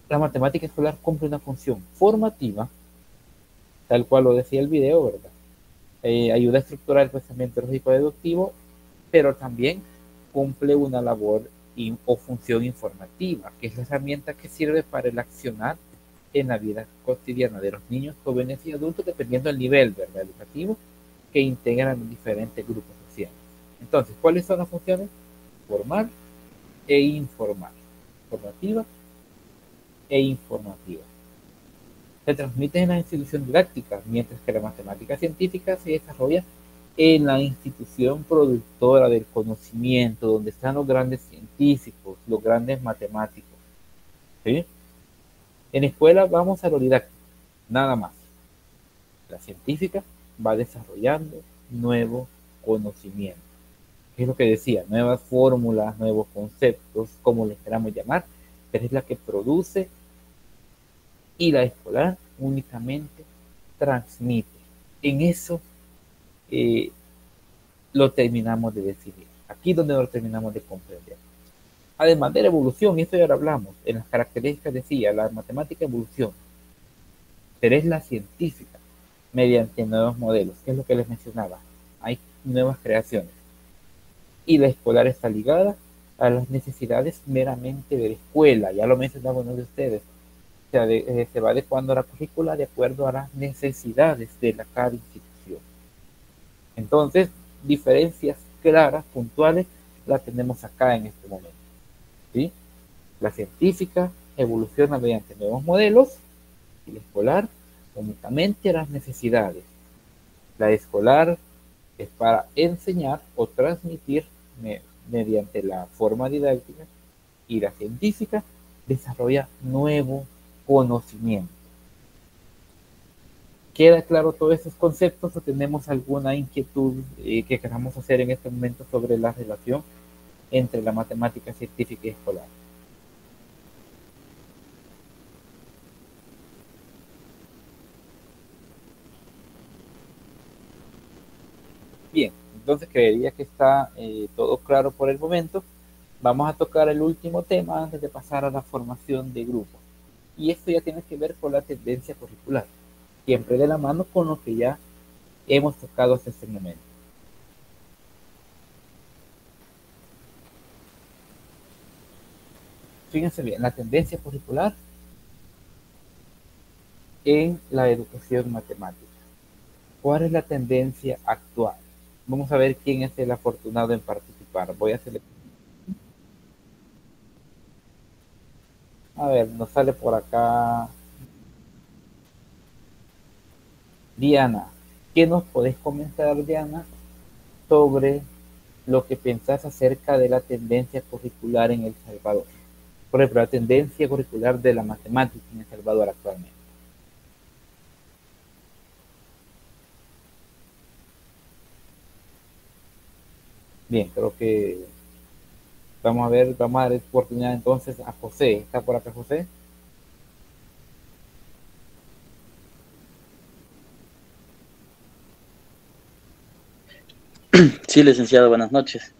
La matemática escolar cumple una función formativa, tal cual lo decía el video, ¿verdad? Ayuda a estructurar el pensamiento lógico deductivo, pero también cumple una labor o función informativa, que es la herramienta que sirve para el accionar en la vida cotidiana de los niños, jóvenes y adultos, dependiendo del nivel, ¿verdad?, educativo que integran diferentes grupos sociales. Entonces, ¿cuáles son las funciones? Formar e informar. Formativa e informativa. Se transmite en la institución didáctica, mientras que la matemática científica se desarrolla en la institución productora del conocimiento, donde están los grandes científicos, los grandes matemáticos. ¿Sí? En escuela vamos a lo didáctico, nada más. La científica va desarrollando nuevo conocimiento. Es lo que decía, nuevas fórmulas, nuevos conceptos, como les queramos llamar, pero es la que produce, y la escolar únicamente transmite. En eso lo terminamos de decidir. Aquí es donde lo terminamos de comprender. Además de la evolución, y esto ya lo hablamos, en las características decía, la matemática evoluciona, pero es la científica, mediante nuevos modelos, que es lo que les mencionaba. Hay nuevas creaciones. Y la escolar está ligada a las necesidades meramente de la escuela, ya lo mencionaba uno de ustedes. Se va adecuando la currícula de acuerdo a las necesidades de cada institución. Entonces, diferencias claras, puntuales, las tenemos acá en este momento. ¿Sí? La científica evoluciona mediante nuevos modelos y la escolar únicamente a las necesidades. La escolar es para enseñar o transmitir mediante la forma didáctica y la científica desarrolla nuevo conocimiento. ¿Queda claro todos esos conceptos o tenemos alguna inquietud que queramos hacer en este momento sobre la relación entre la matemática científica y escolar? Bien, entonces creería que está todo claro por el momento. Vamos a tocar el último tema antes de pasar a la formación de grupos. Y esto ya tiene que ver con la tendencia curricular, siempre de la mano con lo que ya hemos tocado hasta este momento. Fíjense bien, la tendencia curricular en la educación matemática. ¿Cuál es la tendencia actual? Vamos a ver quién es el afortunado en participar. Voy a seleccionar. A ver, nos sale por acá Diana. ¿Qué nos podés comentar, Diana, sobre lo que pensás acerca de la tendencia curricular en El Salvador. Por ejemplo, la tendencia curricular de la matemática en El Salvador actualmente. Bien, creo que vamos a dar oportunidad entonces a José. ¿Está por acá José? Sí, licenciado, buenas noches.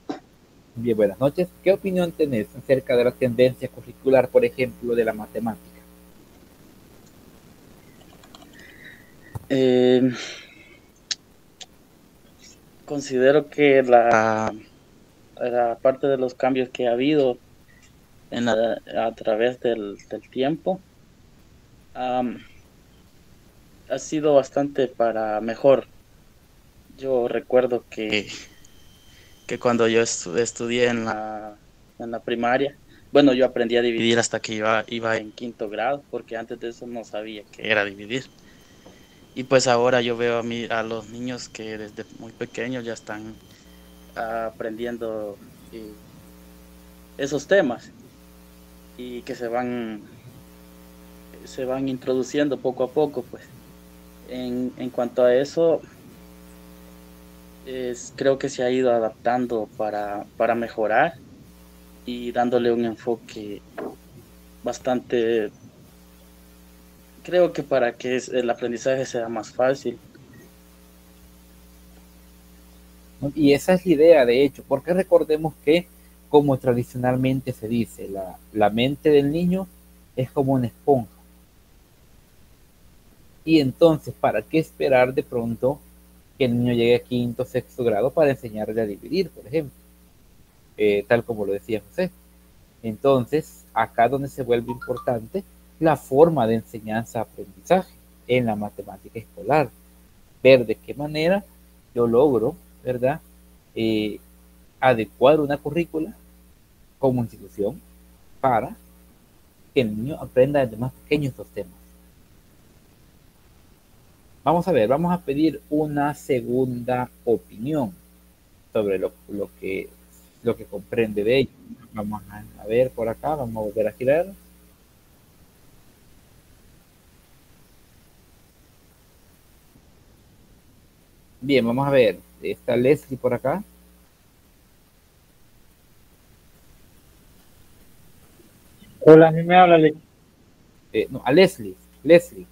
Bien, buenas noches. ¿Qué opinión tenés acerca de la tendencia curricular, por ejemplo, de la matemática? Considero que la parte de los cambios que ha habido a través del tiempo ha sido bastante para mejor. Yo recuerdo que cuando yo estudié en la primaria, bueno, yo aprendí a dividir hasta que iba en quinto grado, porque antes de eso no sabía qué era dividir. Y pues ahora yo veo a los niños que desde muy pequeños ya están aprendiendo esos temas y que se van introduciendo poco a poco, pues. En cuanto a eso, creo que se ha ido adaptando para mejorar y dándole un enfoque bastante, creo que para que el aprendizaje sea más fácil. Y esa es la idea, de hecho, porque recordemos que, como tradicionalmente se dice, la mente del niño es como una esponja. Y entonces, ¿para qué esperar de pronto que el niño llegue a quinto, sexto grado para enseñarle a dividir, por ejemplo? Tal como lo decía José. Entonces, acá donde se vuelve importante la forma de enseñanza-aprendizaje en la matemática escolar. Ver de qué manera yo logro, ¿verdad? Adecuar una currícula como institución para que el niño aprenda desde más pequeños estos temas. Vamos a ver, vamos a pedir una segunda opinión sobre lo que comprende de ello. Vamos a ver por acá, vamos a volver a girar. Bien, vamos a ver. Está Leslie por acá. Hola, a mí me habla No, a Leslie. Leslie.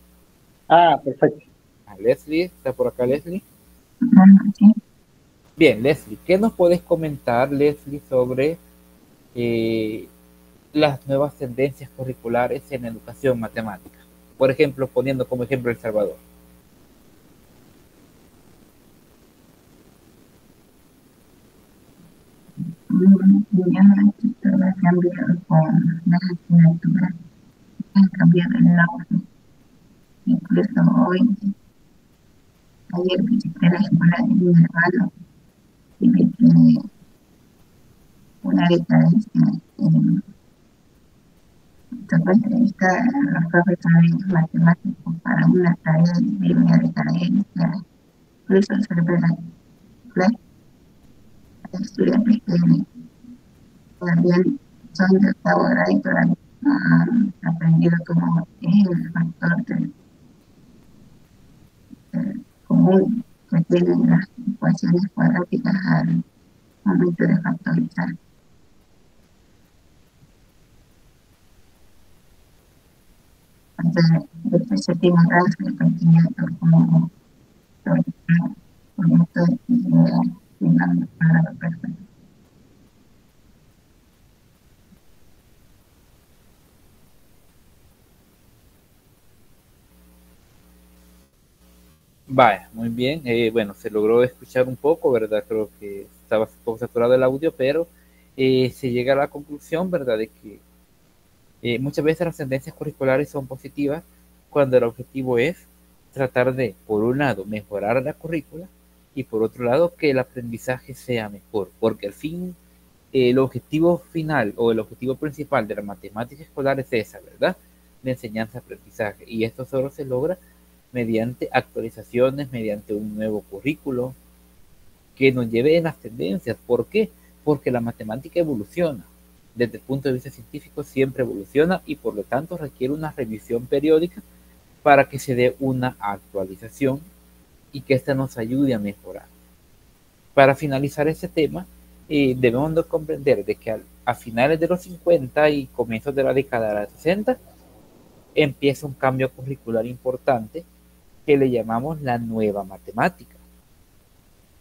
Ah, perfecto. A Leslie, ¿está por acá Leslie? Bien, Leslie, ¿qué nos puedes comentar, Leslie, sobre las nuevas tendencias curriculares en educación matemática? Por ejemplo, poniendo como ejemplo El Salvador. Ya no todo ha cambiado con las asignaturas, han cambiado el aula. Incluso hoy, ayer visité la escuela de mi hermano y vi que una diferencia entonces los profesores matemáticos para una tarea de línea de carencia, incluso sobre la clase, hay estudiantes que también son de octavo grado y todavía no han aprendido cómo es el factor común que tienen las ecuaciones cuadráticas al momento de factorizar. Entonces, después se tiene grados de conocimiento como con esto de final para la persona. Vaya, muy bien. Bueno, se logró escuchar un poco, ¿verdad? Creo que estaba un poco saturado el audio, pero se llega a la conclusión, ¿verdad? De que muchas veces las tendencias curriculares son positivas cuando el objetivo es tratar de, por un lado, mejorar la currícula y por otro lado, que el aprendizaje sea mejor, porque al fin el objetivo final o el objetivo principal de la matemática escolar es esa, ¿verdad? De enseñanza-aprendizaje. Y esto solo se logra mediante actualizaciones, mediante un nuevo currículo, que nos lleve en las tendencias. ¿Por qué? Porque la matemática evoluciona. Desde el punto de vista científico siempre evoluciona y por lo tanto requiere una revisión periódica para que se dé una actualización y que ésta nos ayude a mejorar. Para finalizar este tema, debemos de comprender de que a finales de los 50 y comienzos de la década de los 60 empieza un cambio curricular importante que le llamamos la nueva matemática,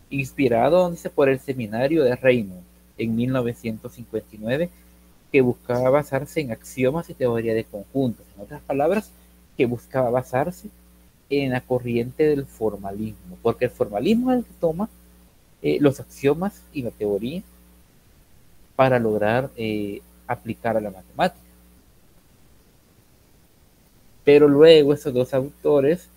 inspirado por el seminario de Raymond en 1959, que buscaba basarse en axiomas y teoría de conjuntos. En otras palabras, que buscaba basarse en la corriente del formalismo, porque el formalismo es el que toma los axiomas y la teoría para lograr aplicar a la matemática. Pero luego esos dos autores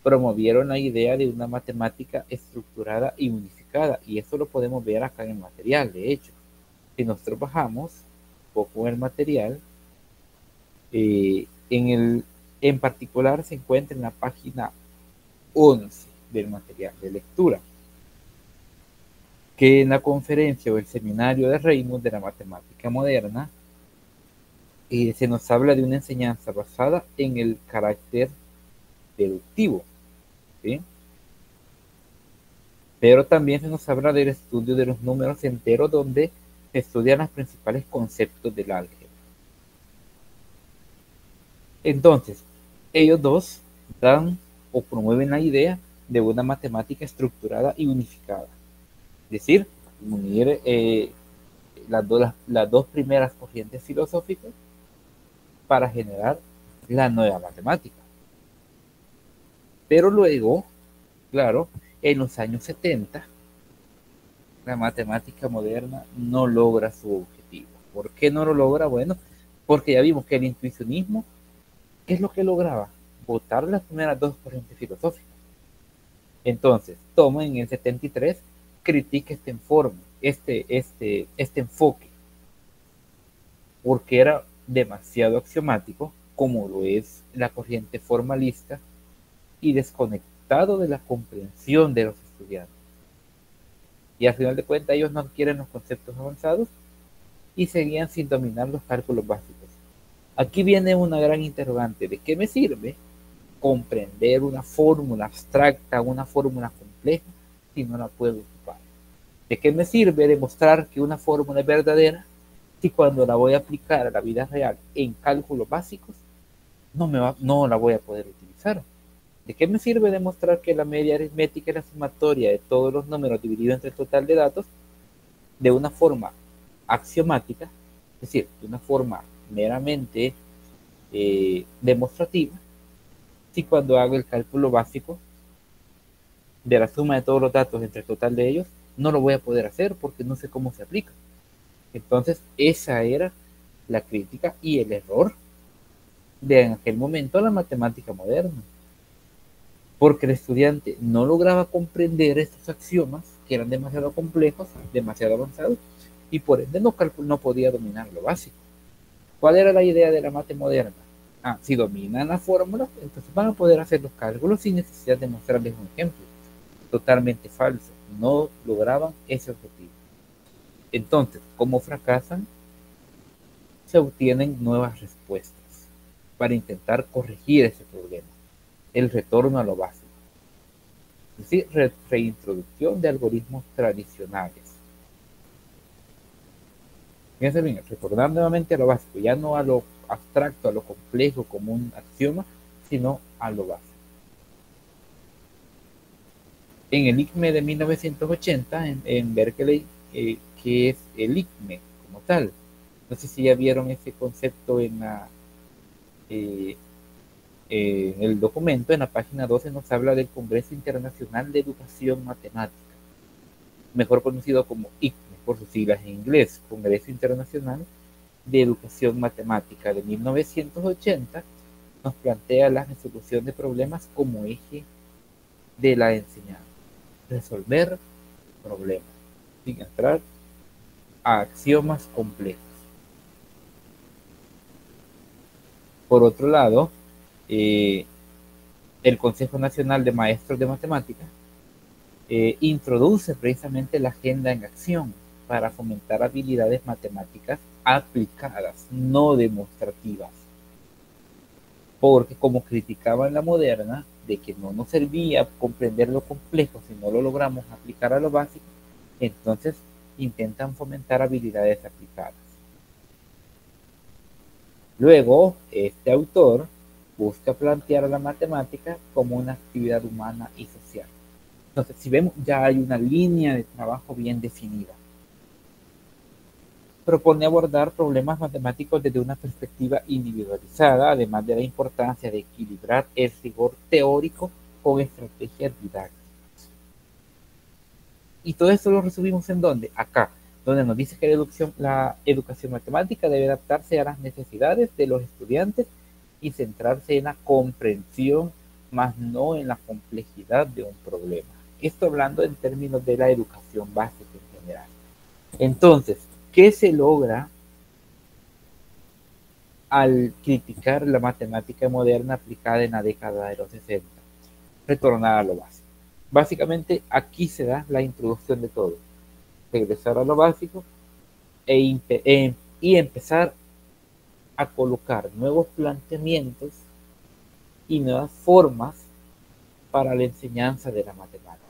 promovieron la idea de una matemática estructurada y unificada, y eso lo podemos ver acá en el material. De hecho, si nosotros bajamos un poco el material, en particular se encuentra en la página 11 del material de lectura, que en la conferencia o el seminario de Raymond de la matemática moderna se nos habla de una enseñanza basada en el carácter deductivo, ¿sí? Pero también se nos habla del estudio de los números enteros, donde se estudian los principales conceptos del álgebra. Entonces, ellos dos dan o promueven la idea de una matemática estructurada y unificada. Es decir, unir las dos primeras corrientes filosóficas para generar la nueva matemática. Pero luego, claro, en los años 70, la matemática moderna no logra su objetivo. ¿Por qué no lo logra? Bueno, porque ya vimos que el intuicionismo, ¿qué es lo que lograba? Botar las primeras dos corrientes filosóficas. Entonces, toma en el 73, critica este enfoque, porque era demasiado axiomático, como lo es la corriente formalista, y desconectado de la comprensión de los estudiantes. Y al final de cuentas ellos no adquieren los conceptos avanzados y seguían sin dominar los cálculos básicos. Aquí viene una gran interrogante: ¿de qué me sirve comprender una fórmula abstracta, una fórmula compleja, si no la puedo ocupar? ¿De qué me sirve demostrar que una fórmula es verdadera si cuando la voy a aplicar a la vida real en cálculos básicos no la voy a poder utilizar? ¿De qué me sirve demostrar que la media aritmética es la sumatoria de todos los números dividido entre el total de datos de una forma axiomática, es decir, de una forma meramente demostrativa, si cuando hago el cálculo básico de la suma de todos los datos entre el total de ellos no lo voy a poder hacer porque no sé cómo se aplica? Entonces, esa era la crítica y el error de en aquel momento la matemática moderna, porque el estudiante no lograba comprender estos axiomas que eran demasiado complejos, demasiado avanzados, y por ende no podía dominar lo básico. ¿Cuál era la idea de la mate moderna? Si dominan la fórmula, entonces van a poder hacer los cálculos sin necesidad de mostrarles un ejemplo. Totalmente falso. No lograban ese objetivo. Entonces, como fracasan, se obtienen nuevas respuestas para intentar corregir ese problema: el retorno a lo básico, es decir, reintroducción de algoritmos tradicionales. Fíjense bien, retornar nuevamente a lo básico, ya no a lo abstracto, a lo complejo como un axioma, sino a lo básico. En el ICME de 1980, en Berkeley, que es el ICME como tal, no sé si ya vieron ese concepto en el documento, en la página 12 nos habla del Congreso Internacional de Educación Matemática, mejor conocido como ICME por sus siglas en inglés, Congreso Internacional de Educación Matemática de 1980, nos plantea la resolución de problemas como eje de la enseñanza. Resolver problemas sin entrar a axiomas complejos. Por otro lado, el Consejo Nacional de Maestros de Matemáticas introduce precisamente la agenda en acción para fomentar habilidades matemáticas aplicadas, no demostrativas. Porque como criticaba en la moderna, de que no nos servía comprender lo complejo si no lo logramos aplicar a lo básico, entonces intentan fomentar habilidades aplicadas. Luego, este autor busca plantear la matemática como una actividad humana y social. Entonces, si vemos, ya hay una línea de trabajo bien definida. Propone abordar problemas matemáticos desde una perspectiva individualizada, además de la importancia de equilibrar el rigor teórico con estrategias didácticas. Y todo esto lo resumimos en ¿dónde? Acá, donde nos dice que la educación matemática debe adaptarse a las necesidades de los estudiantes y centrarse en la comprensión, más no en la complejidad de un problema. Esto hablando en términos de la educación básica en general. Entonces, ¿qué se logra al criticar la matemática moderna aplicada en la década de los 60? Retornar a lo básico. Básicamente, aquí se da la introducción de todo. Regresar a lo básico y empezar a colocar nuevos planteamientos y nuevas formas para la enseñanza de la matemática.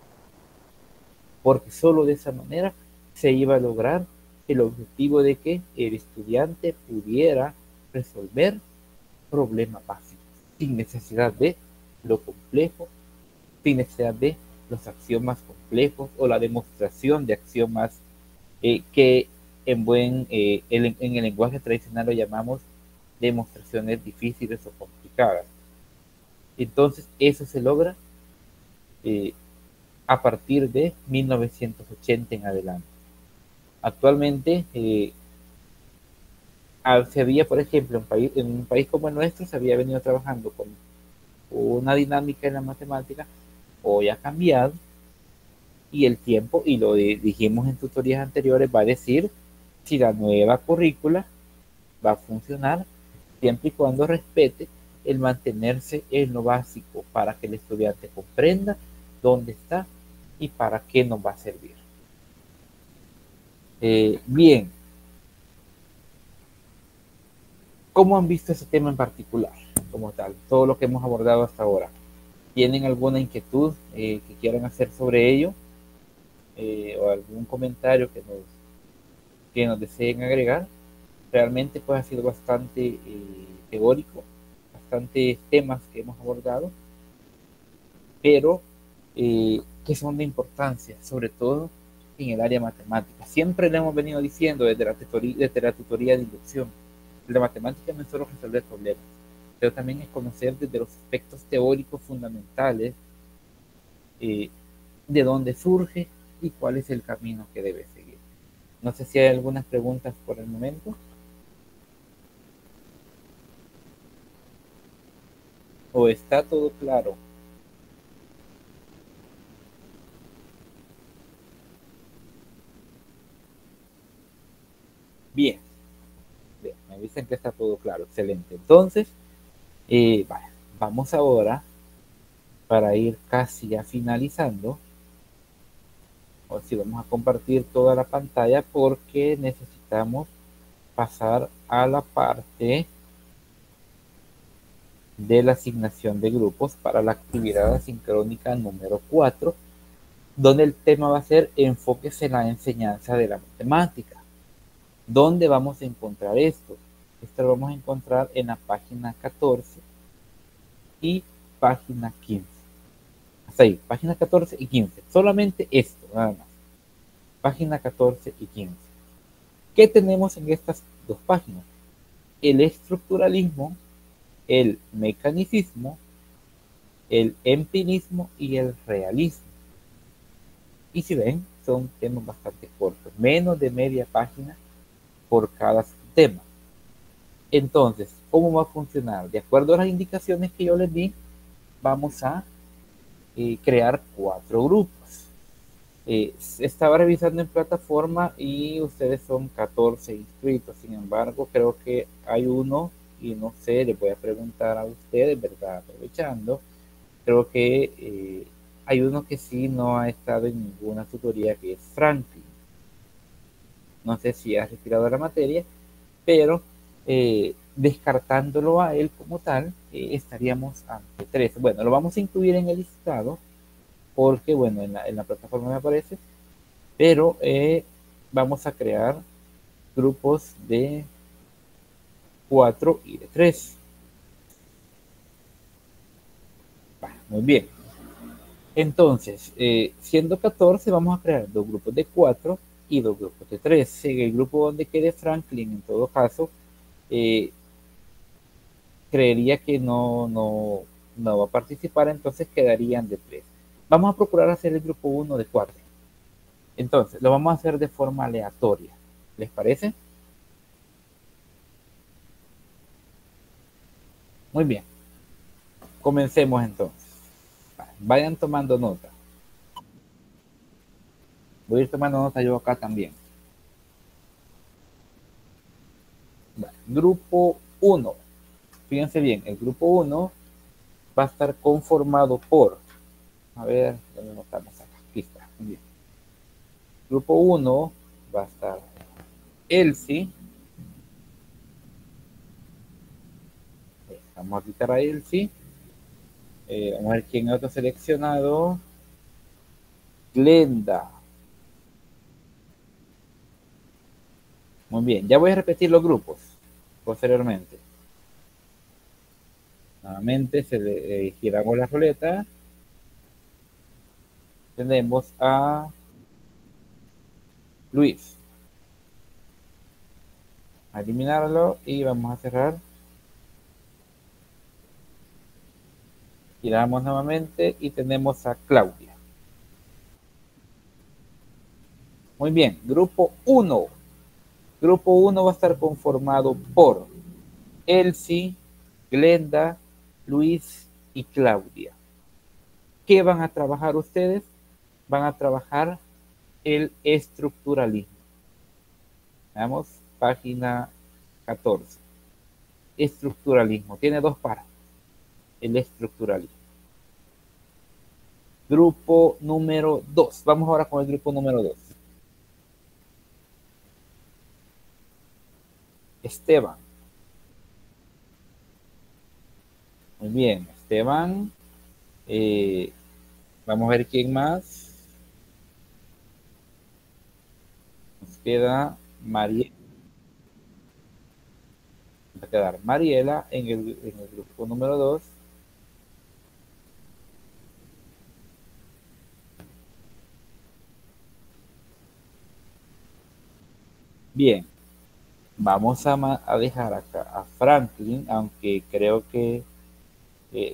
Porque solo de esa manera se iba a lograr el objetivo de que el estudiante pudiera resolver problemas básicos, sin necesidad de lo complejo, sin necesidad de los axiomas complejos o la demostración de axiomas que en el lenguaje tradicional lo llamamos demostraciones difíciles o complicadas. Entonces, eso se logra a partir de 1980 en adelante. Actualmente, se había, por ejemplo, en un país como el nuestro, se había venido trabajando con una dinámica en la matemática, hoy ha cambiado, y el tiempo, y lo dijimos en tutorías anteriores, va a decir si la nueva currícula va a funcionar siempre y cuando respete el mantenerse en lo básico para que el estudiante comprenda dónde está y para qué nos va a servir. Bien, ¿cómo han visto ese tema en particular? Como tal, todo lo que hemos abordado hasta ahora. ¿Tienen alguna inquietud que quieran hacer sobre ello? O algún comentario que nos deseen agregar. Realmente pues ha sido bastante teórico, bastantes temas que hemos abordado, pero que son de importancia, sobre todo en el área matemática. Siempre le hemos venido diciendo desde la tutoría de inducción, la matemática no es solo resolver problemas, pero también es conocer desde los aspectos teóricos fundamentales de dónde surge y cuál es el camino que debe seguir. No sé si hay algunas preguntas por el momento. ¿O está todo claro? Bien. Bien, me dicen que está todo claro. Excelente. Entonces, vamos ahora, para ir casi ya finalizando, o si vamos a compartir toda la pantalla porque necesitamos pasar a la parte de la asignación de grupos para la actividad asincrónica número 4, donde el tema va a ser enfoques en la enseñanza de la matemática. ¿Dónde vamos a encontrar esto? Esto lo vamos a encontrar en la página 14 y página 15. Hasta ahí, página 14 y 15. Solamente esto, nada más. Página 14 y 15. ¿Qué tenemos en estas dos páginas? El estructuralismo, el mecanicismo, el empirismo y el realismo. Y si ven, son temas bastante cortos, menos de media página por cada tema. Entonces, ¿cómo va a funcionar? De acuerdo a las indicaciones que yo les di, vamos a crear 4 grupos. Estaba revisando en plataforma y ustedes son 14 inscritos. Sin embargo, creo que hay uno, y no sé, les voy a preguntar a ustedes, ¿verdad? Aprovechando, creo que hay uno que sí no ha estado en ninguna tutoría, que es Franklin. No sé si has retirado la materia, pero descartándolo a él como tal, estaríamos ante 3. Bueno, lo vamos a incluir en el listado, porque, bueno, en la plataforma me aparece, pero vamos a crear grupos de 4 y de 3. Muy bien. Entonces, siendo 14, vamos a crear 2 grupos de 4 y 2 grupos de 3. En el grupo donde quede Franklin, en todo caso, creería que no va a participar, entonces quedarían de 3. Vamos a procurar hacer el grupo 1 de 4. Entonces, lo vamos a hacer de forma aleatoria. ¿Les parece? Muy bien. Comencemos entonces. Vayan tomando nota. Voy a ir tomando nota yo acá también. Grupo 1. Fíjense bien, el grupo 1 va a estar conformado por... A ver, ¿dónde notamos acá? Aquí está. Muy bien. Grupo 1 va a estar Elsie. Vamos a quitar a Elsie. Vamos a ver quién otro seleccionado. Glenda. Muy bien, ya voy a repetir los grupos posteriormente. Nuevamente giramos la ruleta. Tenemos a Luis. A eliminarlo y vamos a cerrar. Giramos nuevamente y tenemos a Claudia. Muy bien, grupo 1. Grupo 1 va a estar conformado por Elsie, Glenda, Luis y Claudia. ¿Qué van a trabajar ustedes? Van a trabajar el estructuralismo. Veamos, página 14. Estructuralismo. Tiene 2 párrafos. El estructuralismo. Grupo número 2. Vamos ahora con el grupo número 2. Esteban. Muy bien, Esteban. Vamos a ver quién más. Nos queda Mariela. Va a quedar Mariela en el grupo número 2. Bien, vamos a dejar acá a Franklin, aunque creo que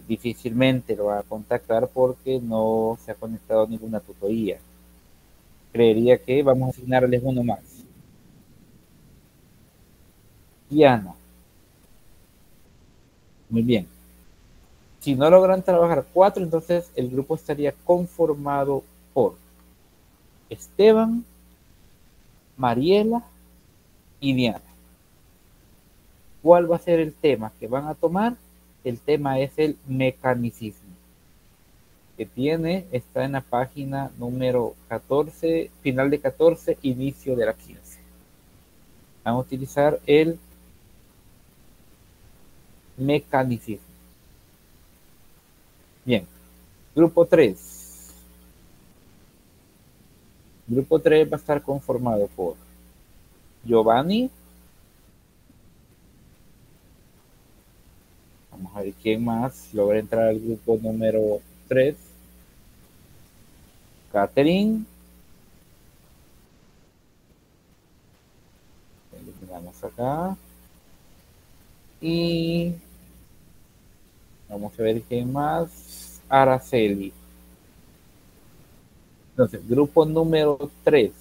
difícilmente lo va a contactar porque no se ha conectado a ninguna tutoría. Creería que vamos a asignarles uno más. Diana. Muy bien. Si no logran trabajar 4, entonces el grupo estaría conformado por Esteban, Mariela y Diana. ¿Cuál va a ser el tema que van a tomar? El tema es el mecanicismo. Que está en la página número 14, final de 14, inicio de la 15. Van a utilizar el mecanicismo. Bien, grupo 3. Grupo 3 va a estar conformado por Giovanni. Vamos a ver quién más logra entrar al grupo número 3. Catherine. Eliminamos acá. Y vamos a ver quién más. Araceli. Entonces, grupo número 3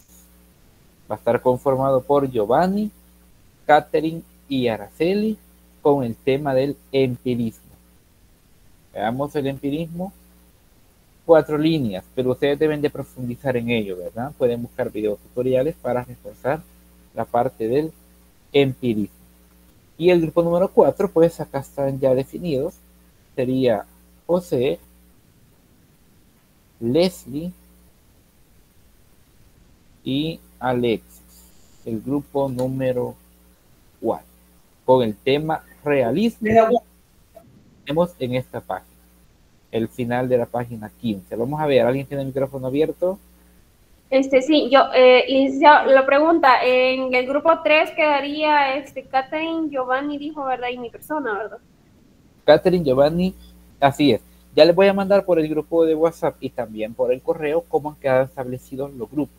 va a estar conformado por Giovanni, Catherine y Araceli con el tema del empirismo. Veamos el empirismo. 4 líneas, pero ustedes deben de profundizar en ello, ¿verdad? Pueden buscar videos tutoriales para reforzar la parte del empirismo. Y el grupo número 4, pues acá están ya definidos. Sería José, Leslie y Alexis. El grupo número 4. Con el tema realismo tenemos en esta página. El final de la página 15. Vamos a ver, ¿alguien tiene el micrófono abierto? Sí, yo, licenciado, la pregunta, en el grupo 3 quedaría Catherine, Giovanni dijo, ¿verdad? Y mi persona, ¿verdad? Catherine, Giovanni, así es. Ya les voy a mandar por el grupo de WhatsApp y también por el correo cómo han quedado establecidos los grupos.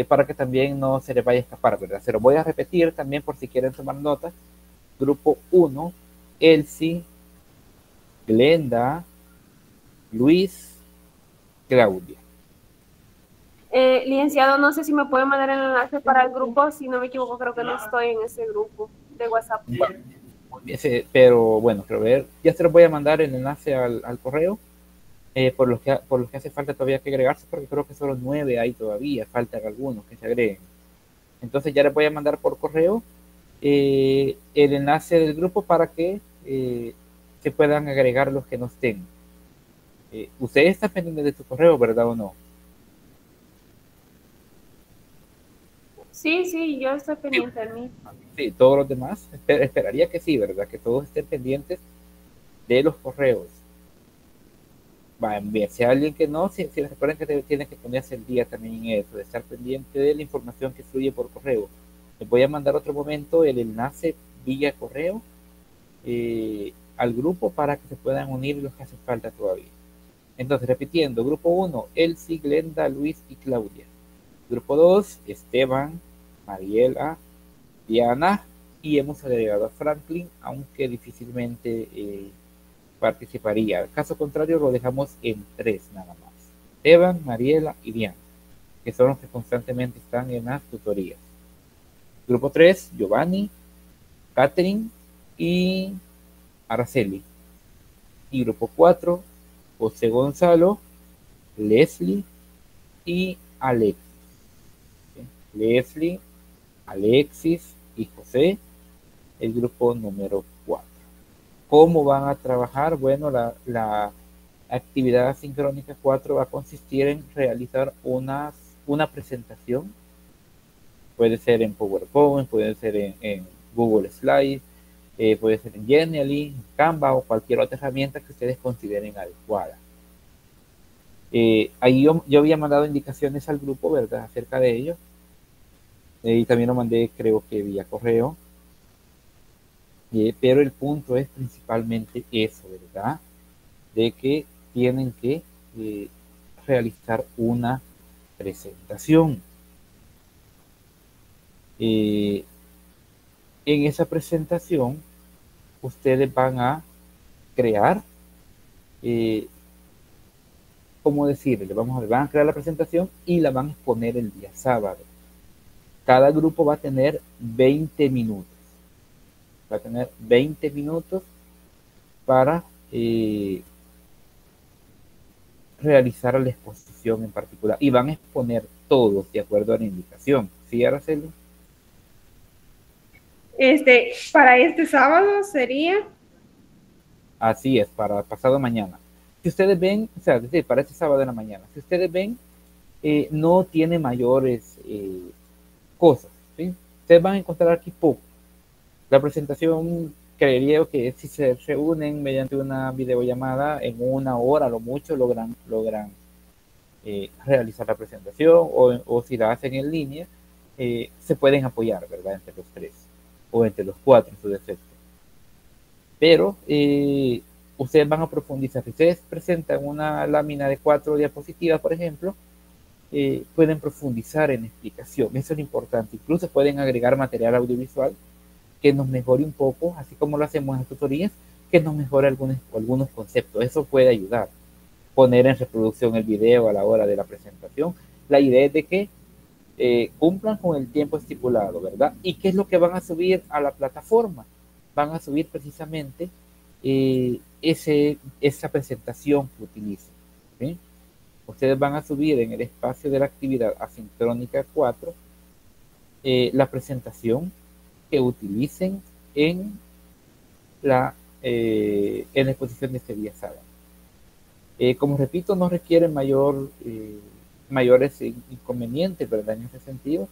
Para que también no se les vaya a escapar, ¿verdad? Se lo voy a repetir también por si quieren tomar notas. Grupo 1, Elsie, Glenda, Luis, Claudia. Licenciado, no sé si me puede mandar el enlace para el grupo, si no me equivoco, creo que no estoy en ese grupo de WhatsApp. Pero bueno, creo ver, ya se los voy a mandar el enlace al correo, por los que hace falta todavía que agregarse, porque creo que solo 9 hay todavía, faltan algunos que se agreguen. Entonces ya les voy a mandar por correo el enlace del grupo para que se puedan agregar los que no estén. Ustedes están pendientes de su correo, ¿verdad o no? Sí, yo estoy pendiente de mí. Sí, todos los demás, esperaría que sí, ¿verdad? Que todos estén pendientes de los correos. Va a enviarse a alguien que no, si les recuerden que tienen que ponerse el día también en eso, de estar pendiente de la información que fluye por correo. Les voy a mandar otro momento el enlace vía correo al grupo para que se puedan unir los que hacen falta todavía. Entonces, repitiendo, grupo 1, Elsie, Glenda, Luis y Claudia. Grupo 2, Esteban, Mariela, Diana, y hemos agregado a Franklin, aunque difícilmente participaría. Caso contrario, lo dejamos en 3 nada más. Esteban, Mariela y Diana, que son los que constantemente están en las tutorías. Grupo 3, Giovanni, Catherine y Araceli. Y grupo 4, José Gonzalo, Leslie y Alexis. Leslie, Alexis y José, el grupo número 4. ¿Cómo van a trabajar? Bueno, la actividad asincrónica 4 va a consistir en realizar una presentación. Puede ser en PowerPoint, puede ser en Google Slides, puede ser en Genially, en Canva o cualquier otra herramienta que ustedes consideren adecuada. Ahí yo había mandado indicaciones al grupo, ¿verdad?, acerca de ello. Y también lo mandé, creo que vía correo. Pero el punto es principalmente eso, ¿verdad? De que tienen que realizar una presentación. En esa presentación, ustedes van a crear, ¿cómo decirle? Vamos a ver, van a crear la presentación y la van a exponer el día sábado. Cada grupo va a tener 20 minutos. Va a tener 20 minutos para realizar la exposición en particular. Y van a exponer todos de acuerdo a la indicación. ¿Sí, Araceli? Para este sábado sería. Así es, para pasado mañana. Si ustedes ven, o sea, para este sábado en la mañana, si ustedes ven, no tiene mayores cosas, ¿sí? Ustedes van a encontrar aquí poco. La presentación, creería que si se reúnen mediante una videollamada, en 1 hora a lo mucho logran realizar la presentación, o si la hacen en línea, se pueden apoyar, ¿verdad?, entre los 3 o entre los 4 en su defecto. Pero ustedes van a profundizar. Si ustedes presentan una lámina de 4 diapositivas, por ejemplo, pueden profundizar en explicación. Eso es importante. Incluso pueden agregar material audiovisual que nos mejore un poco, así como lo hacemos en las tutorías, que nos mejore algunos conceptos. Eso puede ayudar. Poner en reproducción el video a la hora de la presentación. La idea es de que cumplan con el tiempo estipulado, ¿verdad? ¿Y qué es lo que van a subir a la plataforma? Van a subir precisamente esa presentación que utilicen, ¿sí? Ustedes van a subir en el espacio de la actividad asincrónica 4 la presentación que utilicen en la exposición de este día sábado. Como repito, no requiere mayores inconvenientes, ¿verdad? En ese sentido.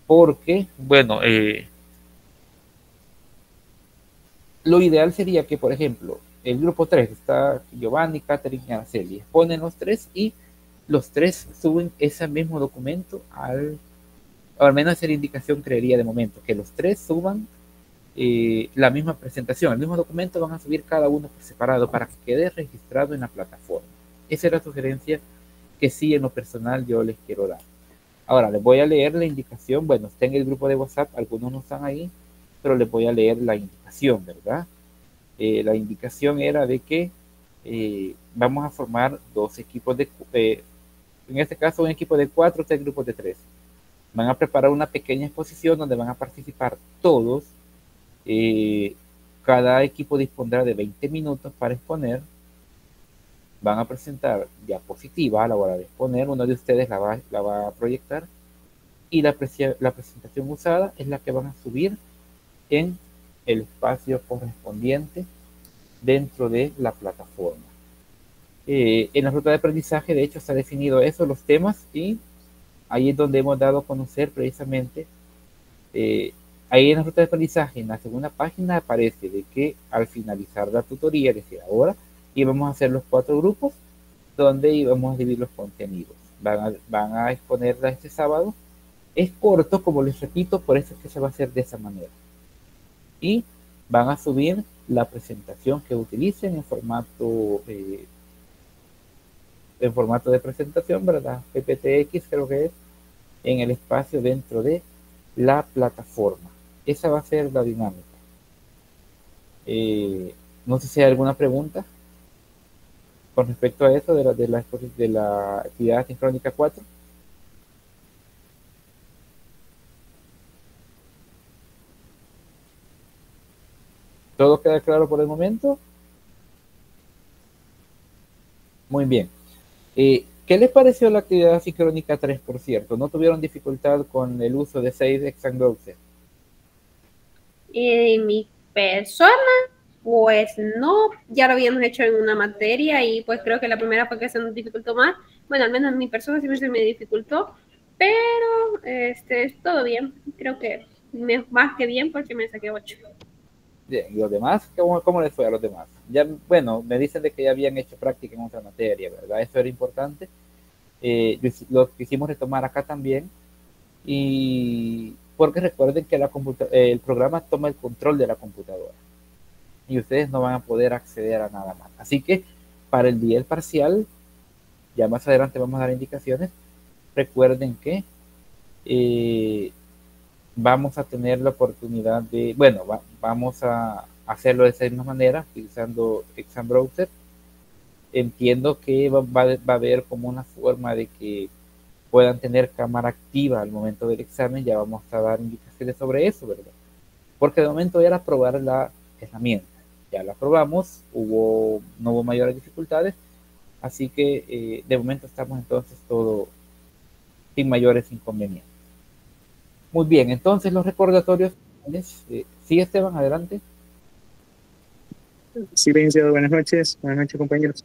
Porque, bueno, lo ideal sería que, por ejemplo, el grupo 3 está Giovanni, Catherine y Araceli. Exponen los tres y los tres suben ese mismo documento al menos esa es la indicación, creería de momento, que los tres suban la misma presentación, el mismo documento, van a subir cada uno por separado para que quede registrado en la plataforma. Esa es la sugerencia que sí en lo personal yo les quiero dar. Ahora les voy a leer la indicación, bueno, está en el grupo de WhatsApp, algunos no están ahí, pero les voy a leer la indicación, ¿verdad? La indicación era de que vamos a formar dos equipos en este caso un equipo de 4, 3 grupos de 3. Van a preparar una pequeña exposición donde van a participar todos. Cada equipo dispondrá de 20 minutos para exponer. Van a presentar diapositivas a la hora de exponer. Uno de ustedes la va a proyectar. Y la presentación usada es la que van a subir en el espacio correspondiente dentro de la plataforma. En la ruta de aprendizaje, de hecho, está definido eso, los temas, y ahí es donde hemos dado a conocer precisamente, ahí en la ruta de aprendizaje, en la segunda página aparece de que al finalizar la tutoría, es decir, ahora, íbamos a hacer los 4 grupos donde íbamos a dividir los contenidos. Van a exponerla este sábado. Es corto, como les repito, por eso es que se va a hacer de esa manera. Y van a subir la presentación que utilicen en formato de presentación, ¿verdad? PPTX creo que es, en el espacio dentro de la plataforma. Esa va a ser la dinámica. No sé si hay alguna pregunta con respecto a eso de la actividad sincrónica 4. ¿Todo queda claro por el momento? Muy bien. ¿Qué les pareció la actividad sincrónica 3, por cierto? ¿No tuvieron dificultad con el uso de Sage Exam Browser? En mi persona, pues no, ya lo habíamos hecho en una materia y pues creo que la primera fue que se nos dificultó más. Bueno, al menos en mi persona siempre se me dificultó, pero todo bien. Creo que más que bien porque me saqué 8. Bien, ¿y los demás? ¿Cómo les fue a los demás? Ya, bueno, me dicen de que ya habían hecho práctica en otra materia, ¿verdad? Eso era importante. Lo quisimos retomar acá también. Y porque recuerden que el programa toma el control de la computadora. Y ustedes no van a poder acceder a nada más. Así que para el día del parcial, ya más adelante vamos a dar indicaciones. Recuerden que vamos a tener la oportunidad de, bueno, vamos a hacerlo de esa misma manera, utilizando Exam Browser. Entiendo que va a haber como una forma de que puedan tener cámara activa al momento del examen. Ya vamos a dar indicaciones sobre eso, ¿verdad? Porque de momento era probar la herramienta. Ya la probamos, no hubo mayores dificultades, así que de momento estamos entonces todo sin mayores inconvenientes. Muy bien, entonces los recordatorios. Sí, Esteban, adelante. Sí, licenciado, buenas noches compañeros.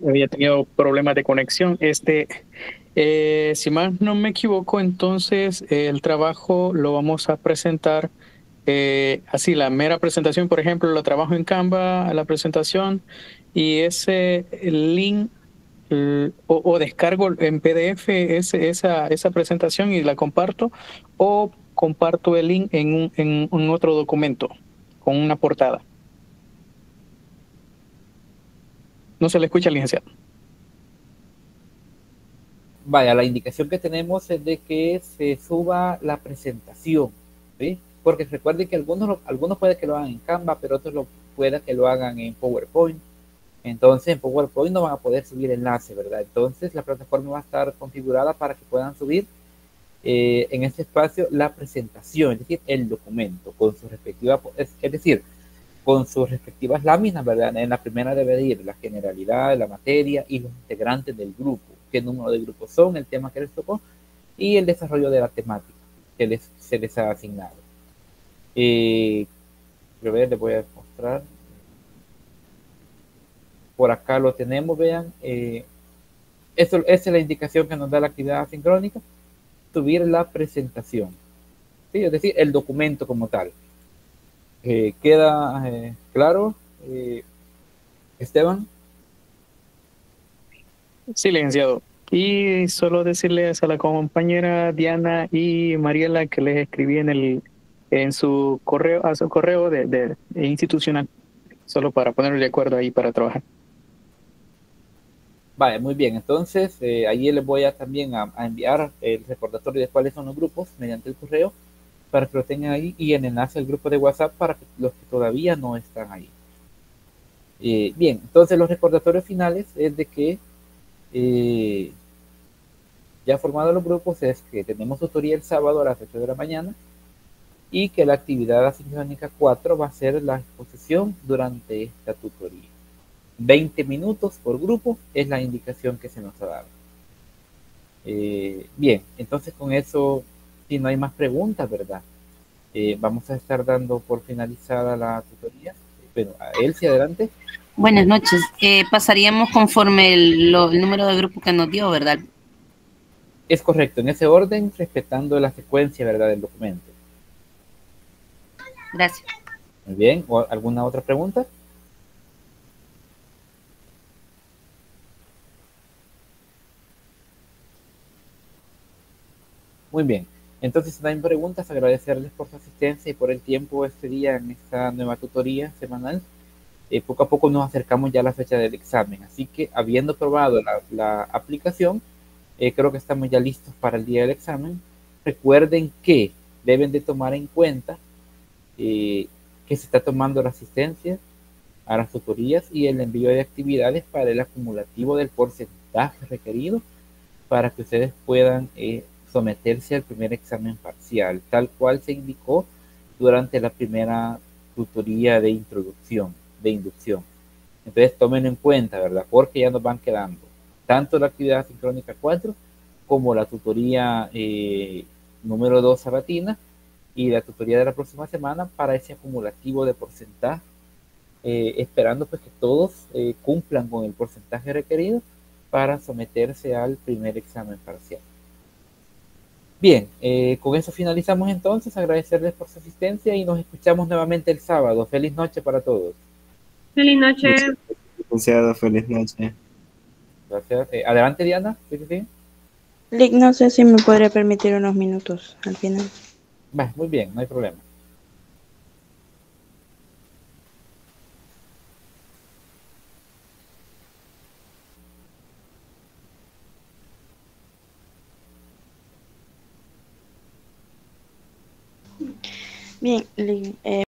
Había tenido problemas de conexión. Si mal no me equivoco, entonces el trabajo lo vamos a presentar así, la mera presentación, por ejemplo, lo trabajo en Canva, la presentación, y ese link o descargo en PDF esa presentación y la comparto, o comparto el link en un otro documento con una portada. No se le escucha al licenciado. Vaya, la indicación que tenemos es de que se suba la presentación, ¿sí? Porque recuerden que algunos puede que lo hagan en Canva, pero otros puede que lo hagan en PowerPoint. Entonces en PowerPoint no van a poder subir enlace, ¿verdad? Entonces la plataforma va a estar configurada para que puedan subir en este espacio la presentación, es decir, el documento con su respectiva, es decir, con sus respectivas láminas, ¿verdad? En la primera debe ir la generalidad, la materia y los integrantes del grupo, qué número de grupos son, el tema que les tocó y el desarrollo de la temática que se les ha asignado. Les voy a mostrar. por acá lo tenemos, vean. Esa es la indicación que nos da la actividad asincrónica, subir la presentación, ¿sí? Es decir, el documento como tal. ¿Queda claro, Esteban? Sí, licenciado. Y solo decirles a la compañera Diana y Mariela que les escribí en su correo, a su correo de institucional, solo para ponerlo de acuerdo ahí para trabajar. Vale, muy bien. Entonces, ahí les voy a también a enviar el recordatorio de cuáles son los grupos mediante el correo para que lo tengan ahí y el enlace al grupo de WhatsApp para los que todavía no están ahí. Bien, entonces los recordatorios finales es de que ya formados los grupos es que tenemos tutoría el sábado a las 8 de la mañana y que la actividad asincrónica 4 va a ser la exposición durante esta tutoría. 20 minutos por grupo es la indicación que se nos ha dado. Bien, entonces con eso, si no hay más preguntas, ¿verdad? Vamos a estar dando por finalizada la tutoría. Bueno, Elsie, adelante. Buenas noches. Pasaríamos conforme el número de grupo que nos dio, ¿verdad? Es correcto, en ese orden, respetando la secuencia, ¿verdad?, del documento. Gracias. Muy bien, ¿o alguna otra pregunta? Muy bien, entonces si no hay preguntas, agradecerles por su asistencia y por el tiempo este día en esta nueva tutoría semanal. Poco a poco nos acercamos ya a la fecha del examen, así que habiendo probado la aplicación, creo que estamos ya listos para el día del examen. Recuerden que deben de tomar en cuenta que se está tomando la asistencia a las tutorías y el envío de actividades para el acumulativo del porcentaje requerido para que ustedes puedan someterse al primer examen parcial, tal cual se indicó durante la primera tutoría de introducción, de inducción. Entonces tomen en cuenta, ¿verdad? Porque ya nos van quedando tanto la actividad sincrónica 4 como la tutoría número 2 sabatina y la tutoría de la próxima semana para ese acumulativo de porcentaje, esperando pues que todos cumplan con el porcentaje requerido para someterse al primer examen parcial. Bien, con eso finalizamos entonces. Agradecerles por su asistencia y nos escuchamos nuevamente el sábado. Feliz noche para todos. Feliz noche. Licenciado, feliz noche. Gracias. Adelante, Diana. ¿Sí, sí, sí? Lick, no sé si me podría permitir unos minutos al final. Va, muy bien, no hay problema. Bien, Lick,